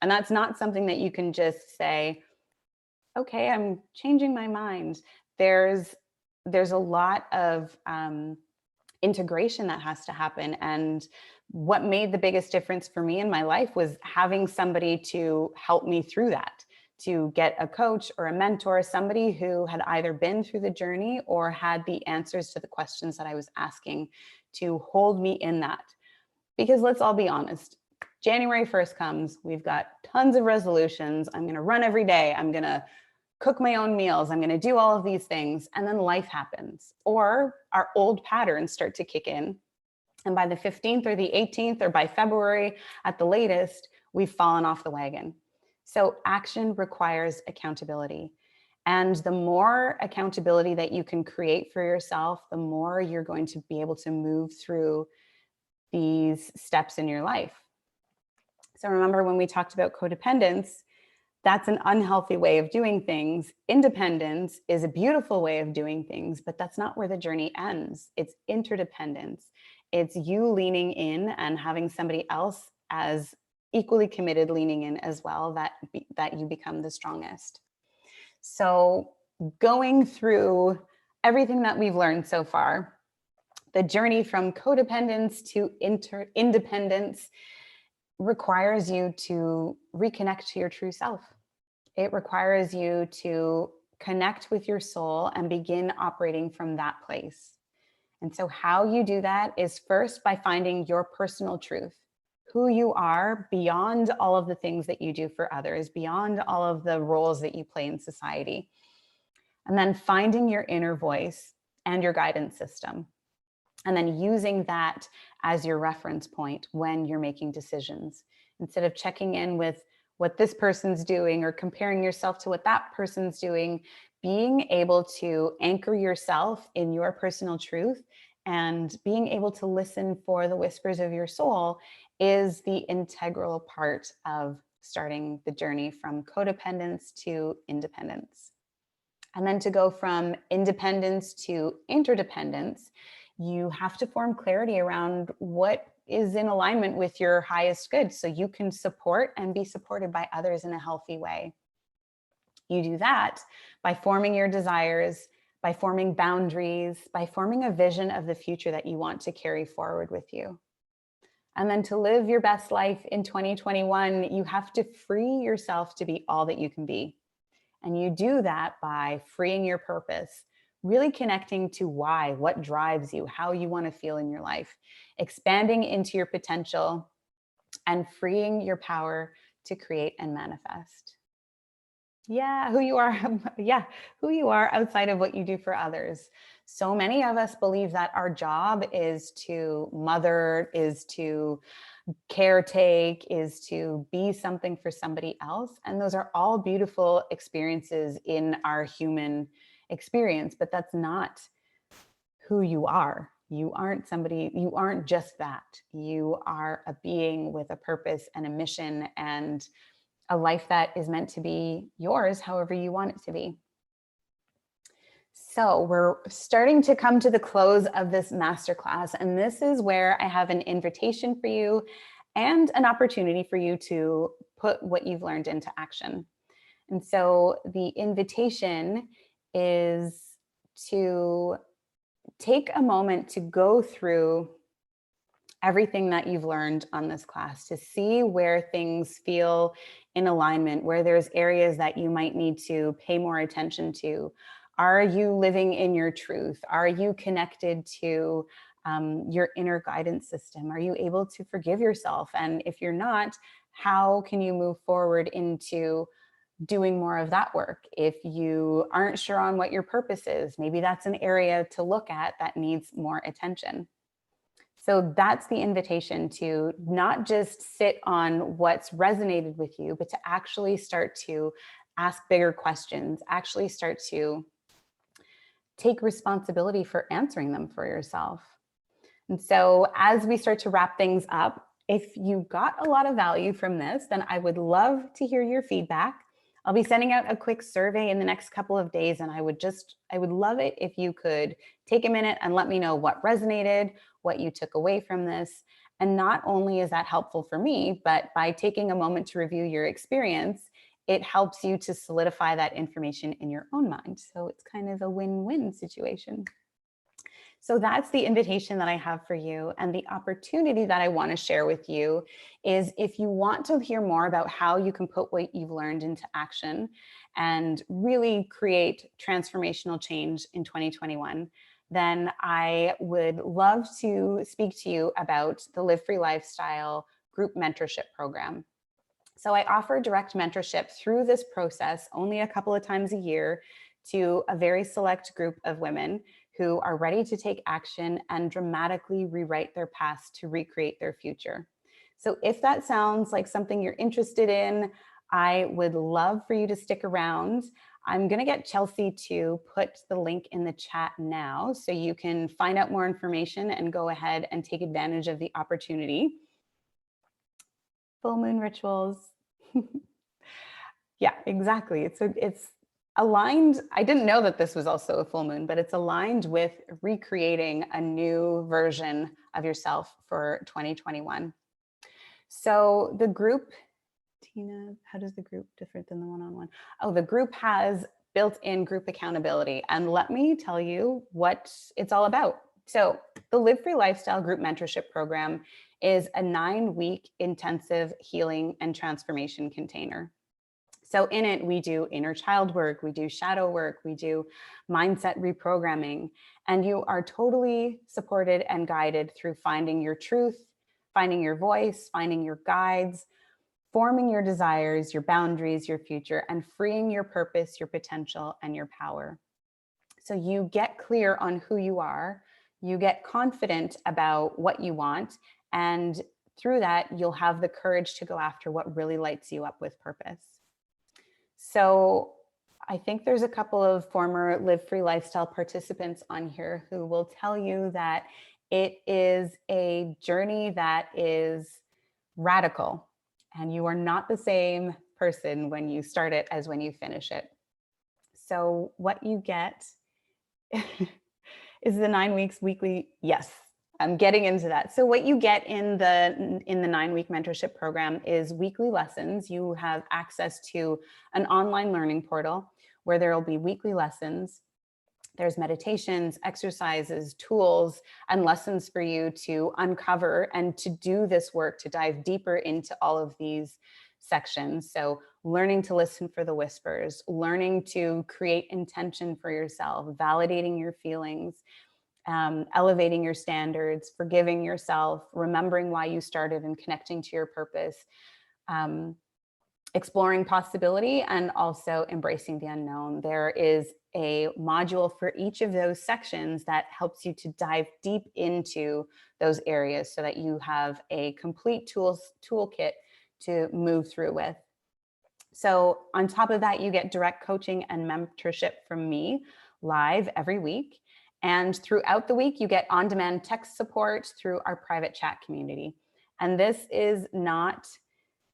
And that's not something that you can just say, okay, I'm changing my mind. There's a lot of integration that has to happen. And what made the biggest difference for me in my life was having somebody to help me through that, to get a coach or a mentor, somebody who had either been through the journey or had the answers to the questions that I was asking, to hold me in that. Because let's all be honest, January 1st comes, we've got tons of resolutions. I'm going to run every day. I'm going to cook my own meals. I'm going to do all of these things. And then life happens, or our old patterns start to kick in. And by the 15th or the 18th, or by February at the latest, we've fallen off the wagon. So action requires accountability. And the more accountability that you can create for yourself, the more you're going to be able to move through these steps in your life. So remember when we talked about codependence, that's an unhealthy way of doing things. Independence is a beautiful way of doing things, but that's not where the journey ends. It's interdependence. It's you leaning in and having somebody else as equally committed leaning in as well, that you become the strongest. So going through everything that we've learned so far, the journey from codependence to independence requires you to reconnect to your true self. It requires you to connect with your soul and begin operating from that place. And so how you do that is first by finding your personal truth, who you are beyond all of the things that you do for others, beyond all of the roles that you play in society. And then finding your inner voice and your guidance system. And then using that as your reference point when you're making decisions. Instead of checking in with what this person's doing or comparing yourself to what that person's doing, being able to anchor yourself in your personal truth and being able to listen for the whispers of your soul is the integral part of starting the journey from codependence to independence. And then to go from independence to interdependence, you have to form clarity around what is in alignment with your highest good so you can support and be supported by others in a healthy way. You do that by forming your desires, by forming boundaries, by forming a vision of the future that you want to carry forward with you. And then to live your best life in 2021, you have to free yourself to be all that you can be. And you do that by freeing your purpose, really connecting to why, what drives you, how you want to feel in your life, expanding into your potential, and freeing your power to create and manifest. Yeah, who you are. Yeah, who you are outside of what you do for others. So many of us believe that our job is to mother, is to caretake, is to be something for somebody else. And those are all beautiful experiences in our human experience, but that's not who you are. You aren't somebody, you aren't just that. You are a being with a purpose and a mission and a life that is meant to be yours, however you want it to be. So we're starting to come to the close of this masterclass, and this is where I have an invitation for you and an opportunity for you to put what you've learned into action. And so the invitation is to take a moment to go through everything that you've learned on this class, to see where things feel in alignment, where there's areas that you might need to pay more attention to. Are you living in your truth? Are you connected to your inner guidance system? Are you able to forgive yourself? And if you're not, how can you move forward into doing more of that work? If you aren't sure on what your purpose is, maybe that's an area to look at that needs more attention. So that's the invitation, to not just sit on what's resonated with you, but to actually start to ask bigger questions, actually start to take responsibility for answering them for yourself. And so as we start to wrap things up, if you got a lot of value from this, then I would love to hear your feedback. I'll be sending out a quick survey in the next couple of days, and I would love it if you could take a minute and let me know what resonated, what you took away from this. And not only is that helpful for me, but by taking a moment to review your experience, it helps you to solidify that information in your own mind. So it's kind of a win-win situation. So that's the invitation that I have for you. And the opportunity that I want to share with you is, if you want to hear more about how you can put what you've learned into action and really create transformational change in 2021, then I would love to speak to you about the Live Free Lifestyle group mentorship program. So I offer direct mentorship through this process only a couple of times a year to a very select group of women who are ready to take action and dramatically rewrite their past to recreate their future. So if that sounds like something you're interested in, I would love for you to stick around. I'm going to get Chelsea to put the link in the chat now so you can find out more information and go ahead and take advantage of the opportunity. Full moon rituals. Yeah, exactly. It's aligned. I didn't know that this was also a full moon, but it's aligned with recreating a new version of yourself for 2021. So the group, Tina, how does the group different than the one-on-one? Oh, the group has built-in group accountability. And let me tell you what it's all about. So the Live Free Lifestyle Group Mentorship Program is a 9-week intensive healing and transformation container. So in it, we do inner child work, we do shadow work, we do mindset reprogramming, and you are totally supported and guided through finding your truth, finding your voice, finding your guides, forming your desires, your boundaries, your future, and freeing your purpose, your potential, and your power. So you get clear on who you are, you get confident about what you want, and through that, you'll have the courage to go after what really lights you up with purpose. So I think there's a couple of former Live Free Lifestyle participants on here who will tell you that it is a journey that is radical, and you are not the same person when you start it as when you finish it. So what you get is the 9 weeks weekly. Yes, I'm getting into that. So what you get in the 9-week mentorship program is weekly lessons. You have access to an online learning portal where there will be weekly lessons. There's meditations, exercises, tools, and lessons for you to uncover and to do this work, to dive deeper into all of these sections. So learning to listen for the whispers, learning to create intention for yourself, validating your feelings, elevating your standards, forgiving yourself, remembering why you started and connecting to your purpose, exploring possibility, and also embracing the unknown. There is a module for each of those sections that helps you to dive deep into those areas so that you have a complete toolkit to move through with. So on top of that, you get direct coaching and mentorship from me live every week. And throughout the week, you get on-demand text support through our private chat community. And this is not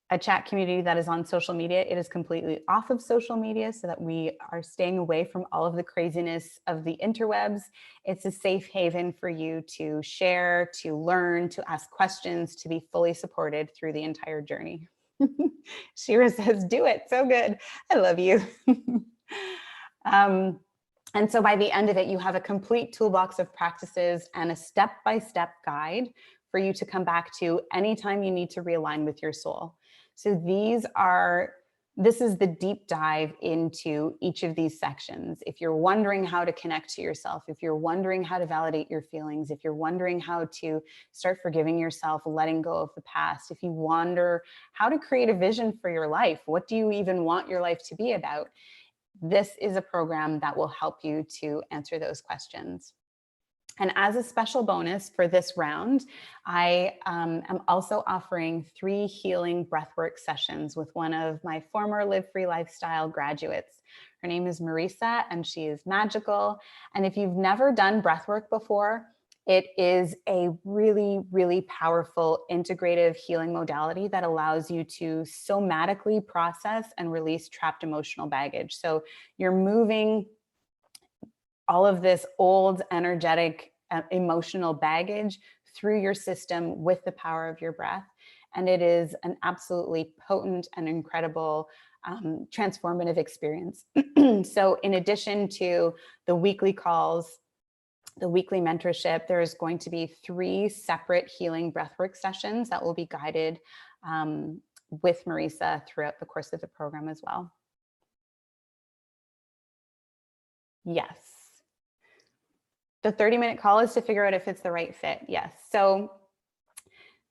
a chat community that is on social media. It is completely off of social media so that we are staying away from all of the craziness of the interwebs. It's a safe haven for you to share, to learn, to ask questions, to be fully supported through the entire journey. Shira says, do it. So good. I love you. And so by the end of it, you have a complete toolbox of practices and a step-by-step guide for you to come back to anytime you need to realign with your soul. So this is the deep dive into each of these sections. If you're wondering how to connect to yourself, if you're wondering how to validate your feelings, if you're wondering how to start forgiving yourself, letting go of the past, if you wonder how to create a vision for your life, what do you even want your life to be about? This is a program that will help you to answer those questions. And as a special bonus for this round, I am also offering 3 healing breathwork sessions with one of my former Live Free Lifestyle graduates. Her name is Marisa, and she is magical. And if you've never done breathwork before, it is a really, really powerful integrative healing modality that allows you to somatically process and release trapped emotional baggage. So you're moving all of this old energetic emotional baggage through your system with the power of your breath. And it is an absolutely potent and incredible transformative experience. So in addition to the weekly calls, the weekly mentorship, there's going to be 3 separate healing breathwork sessions that will be guided with Marisa throughout the course of the program as well. Yes. The 30-minute call is to figure out if it's the right fit. Yes. So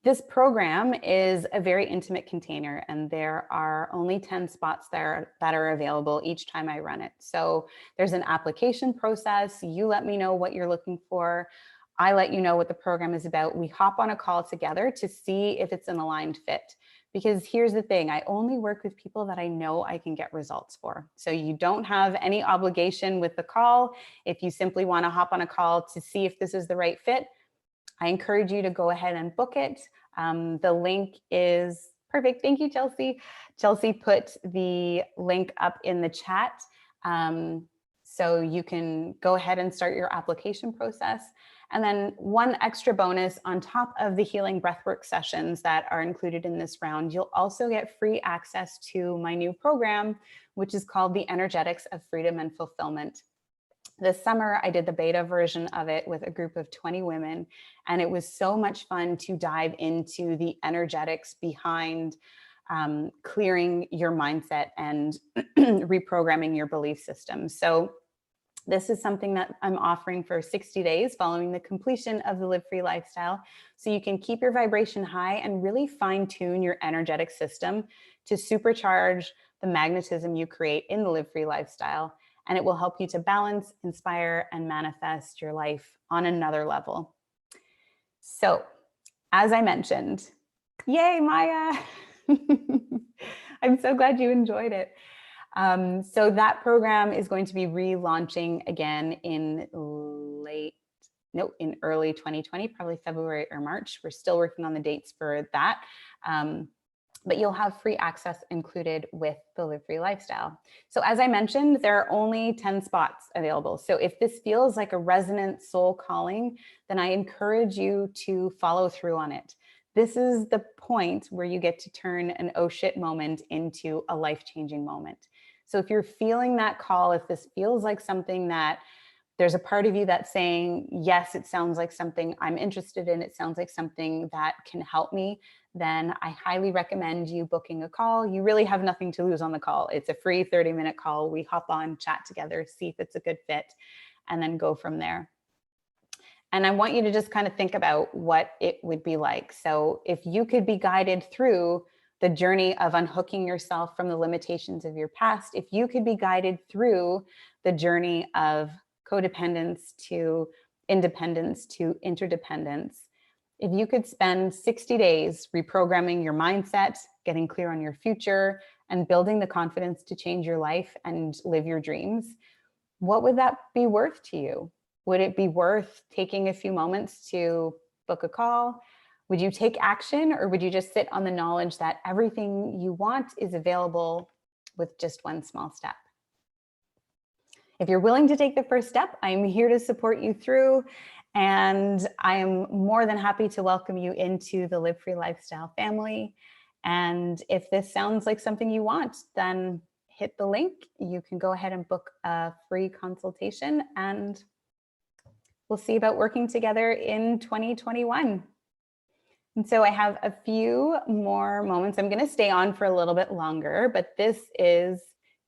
This program is a very intimate container, and there are only 10 spots there that are available each time I run it. So there's an application process. You let me know what you're looking for. I let you know what the program is about. We hop on a call together to see if it's an aligned fit. Because here's the thing, I only work with people that I know I can get results for. So you don't have any obligation with the call. If you simply want to hop on a call to see if this is the right fit, I encourage you to go ahead and book it. The link is perfect. Thank you, Chelsea. Chelsea put the link up in the chat. So you can go ahead and start your application process. And then one extra bonus on top of the healing breathwork sessions that are included in this round, you'll also get free access to my new program, which is called the Energetics of Freedom and Fulfillment. This summer, I did the beta version of it with a group of 20 women, and it was so much fun to dive into the energetics behind clearing your mindset and reprogramming your belief system. So this is something that I'm offering for 60 days following the completion of the Live Free lifestyle. So you can keep your vibration high and really fine tune your energetic system to supercharge the magnetism you create in the Live Free lifestyle. And it will help you to balance, inspire, and manifest your life on another level. So, as I mentioned, yay, Maya. I'm so glad you enjoyed it. So that program is going to be relaunching again in early 2020, probably February or March. We're still working on the dates for that. But you'll have free access included with the Live Free lifestyle. So as I mentioned, there are only 10 spots available. So if this feels like a resonant soul calling, then I encourage you to follow through on it. This is the point where you get to turn an oh shit moment into a life-changing moment. So if you're feeling that call, if this feels like something that there's a part of you that's saying, yes, it sounds like something I'm interested in, it sounds like something that can help me, then I highly recommend you booking a call. You really have nothing to lose on the call. It's a free 30-minute call. We hop on, chat together, see if it's a good fit, and then go from there. And I want you to just kind of think about what it would be like. So if you could be guided through the journey of unhooking yourself from the limitations of your past, if you could be guided through the journey of codependence to independence to interdependence, if you could spend 60 days reprogramming your mindset, getting clear on your future, and building the confidence to change your life and live your dreams, what would that be worth to you? Would it be worth taking a few moments to book a call? Would you take action, or would you just sit on the knowledge that everything you want is available with just one small step? If you're willing to take the first step, I'm here to support you through, and I am more than happy to welcome you into the Live Free lifestyle family. And if this sounds like something you want, then hit the link. You can go ahead and book a free consultation, and we'll see about working together in 2021. And so I have a few more moments. I'm going to stay on for a little bit longer, but this is,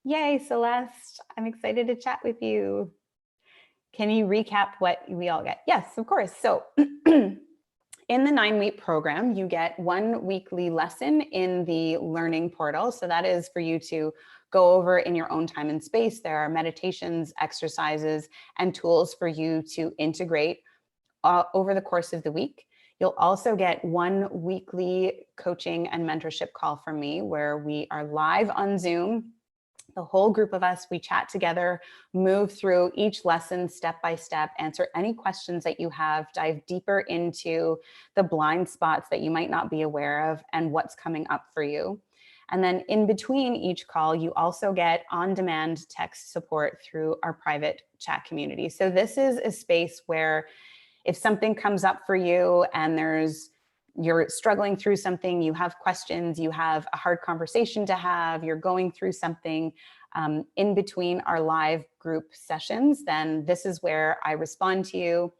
yay, Celeste. I'm excited to chat with you. Can you recap what we all get? Yes, of course. So in the 9-week program, you get one weekly lesson in the learning portal. So that is for you to go over in your own time and space. There are meditations, exercises, and tools for you to integrate over the course of the week. You'll also get one weekly coaching and mentorship call from me where we are live on Zoom. The whole group of us, we chat together, move through each lesson step by step, answer any questions that you have, dive deeper into the blind spots that you might not be aware of and what's coming up for you. And then in between each call, you also get on-demand text support through our private chat community. So this is a space where if something comes up for you and you're struggling through something, you have questions, you have a hard conversation to have, you're going through something in between our live group sessions, then this is where I respond to you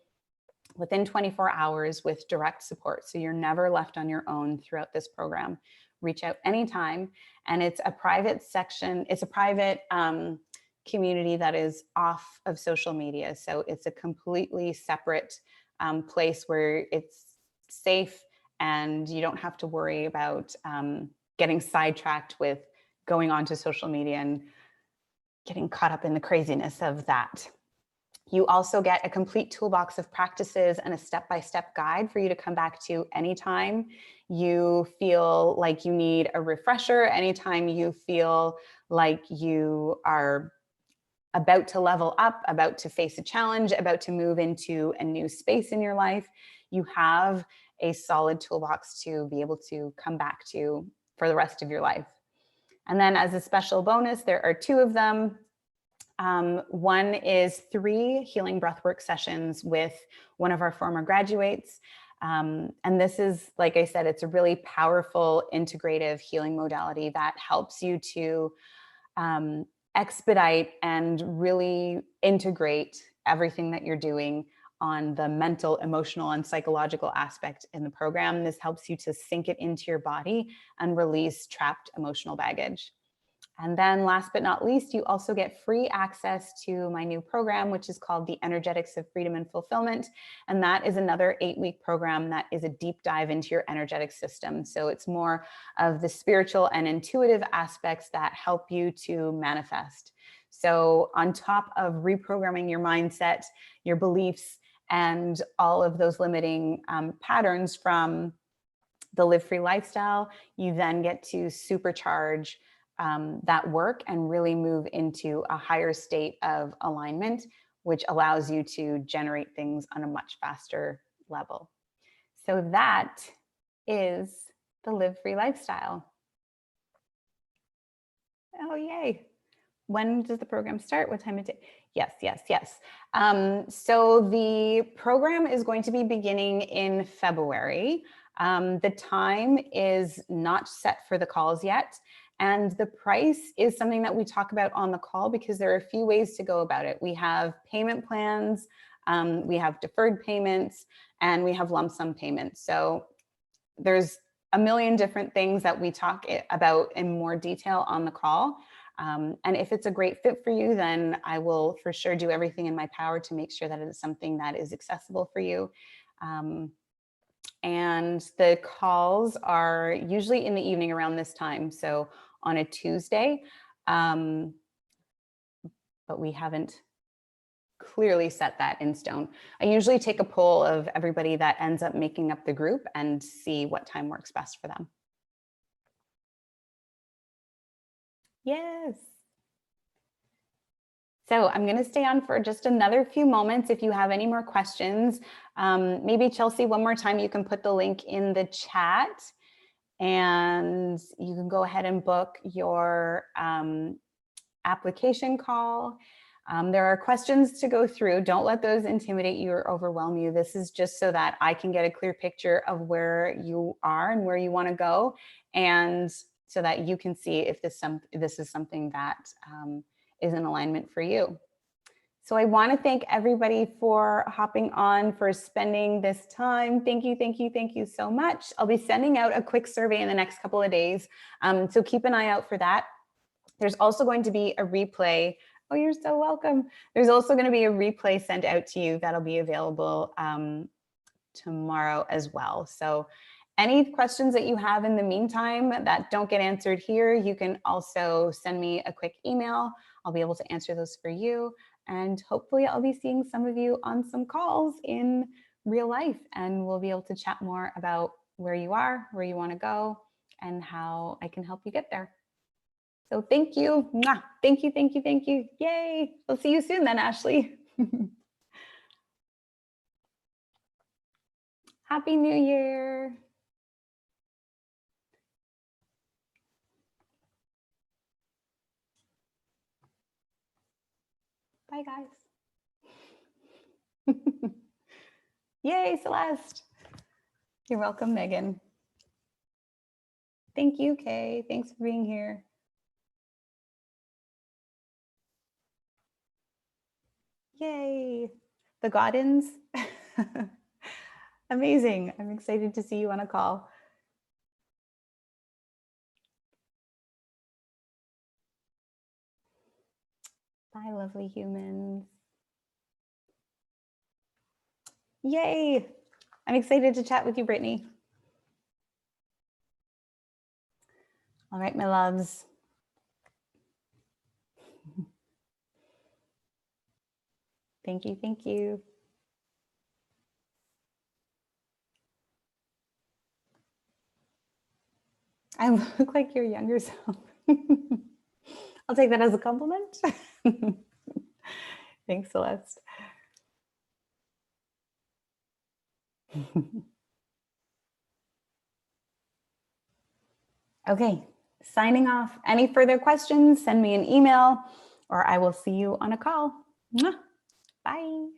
within 24 hours with direct support. So you're never left on your own throughout this program. Reach out anytime. And it's a private section, it's a private community that is off of social media. So it's a completely separate place where it's safe and you don't have to worry about getting sidetracked with going onto social media and getting caught up in the craziness of that. You also get a complete toolbox of practices and a step-by-step guide for you to come back to anytime you feel like you need a refresher, anytime you feel like you are about to level up, about to face a challenge, about to move into a new space in your life. You have a solid toolbox to be able to come back to for the rest of your life. And then as a special bonus, there are 2 of them. One is 3 healing breathwork sessions with one of our former graduates. And this is, like I said, it's a really powerful integrative healing modality that helps you to expedite and really integrate everything that you're doing on the mental, emotional, and psychological aspect in the program. This helps you to sink it into your body and release trapped emotional baggage. And then last but not least, you also get free access to my new program, which is called the Energetics of Freedom and Fulfillment. And that is another 8-week program that is a deep dive into your energetic system. So it's more of the spiritual and intuitive aspects that help you to manifest. So on top of reprogramming your mindset, your beliefs, and all of those limiting patterns from the Live Free lifestyle, you then get to supercharge that work and really move into a higher state of alignment, which allows you to generate things on a much faster level. So that is the Live Free lifestyle. Oh, yay. When does the program start? What time of day? Yes. So the program is going to be beginning in February. The time is not set for the calls yet. And the price is something that we talk about on the call because there are a few ways to go about it. We have payment plans, we have deferred payments, and we have lump sum payments. So there's a million different things that we talk about in more detail on the call. And if it's a great fit for you, then I will for sure do everything in my power to make sure that it is something that is accessible for you. And the calls are usually in the evening around this time. So on a Tuesday, but we haven't clearly set that in stone. I usually take a poll of everybody that ends up making up the group and see what time works best for them. Yes. So I'm going to stay on for just another few moments. If you have any more questions, maybe Chelsea, one more time, you can put the link in the chat and you can go ahead and book your application call. There are questions to go through. Don't let those intimidate you or overwhelm you. This is just so that I can get a clear picture of where you are and where you want to go, and so that you can see if this is something that is in alignment for you. So I want to thank everybody for hopping on, for spending this time. Thank you so much. I'll be sending out a quick survey in the next couple of days. So keep an eye out for that. There's also going to be a replay. Oh, you're so welcome. There's also going to be a replay sent out to you that'll be available tomorrow as well. So any questions that you have in the meantime that don't get answered here, you can also send me a quick email. I'll be able to answer those for you. And hopefully I'll be seeing some of you on some calls in real life, and we'll be able to chat more about where you are, where you want to go, and how I can help you get there. So thank you. Mwah. Thank you. Yay. We'll see you soon then, Ashley. Happy New Year. Bye, guys. Yay, Celeste. You're welcome, Megan. Thank you, Kay. Thanks for being here. Yay. The Goddins. Amazing. I'm excited to see you on a call. Bye, lovely humans. Yay. I'm excited to chat with you, Brittany. All right, my loves. Thank you. Thank you. I look like your younger self. I'll take that as a compliment. Thanks, Celeste. Okay, signing off. Any further questions, send me an email or I will see you on a call. Mwah. Bye.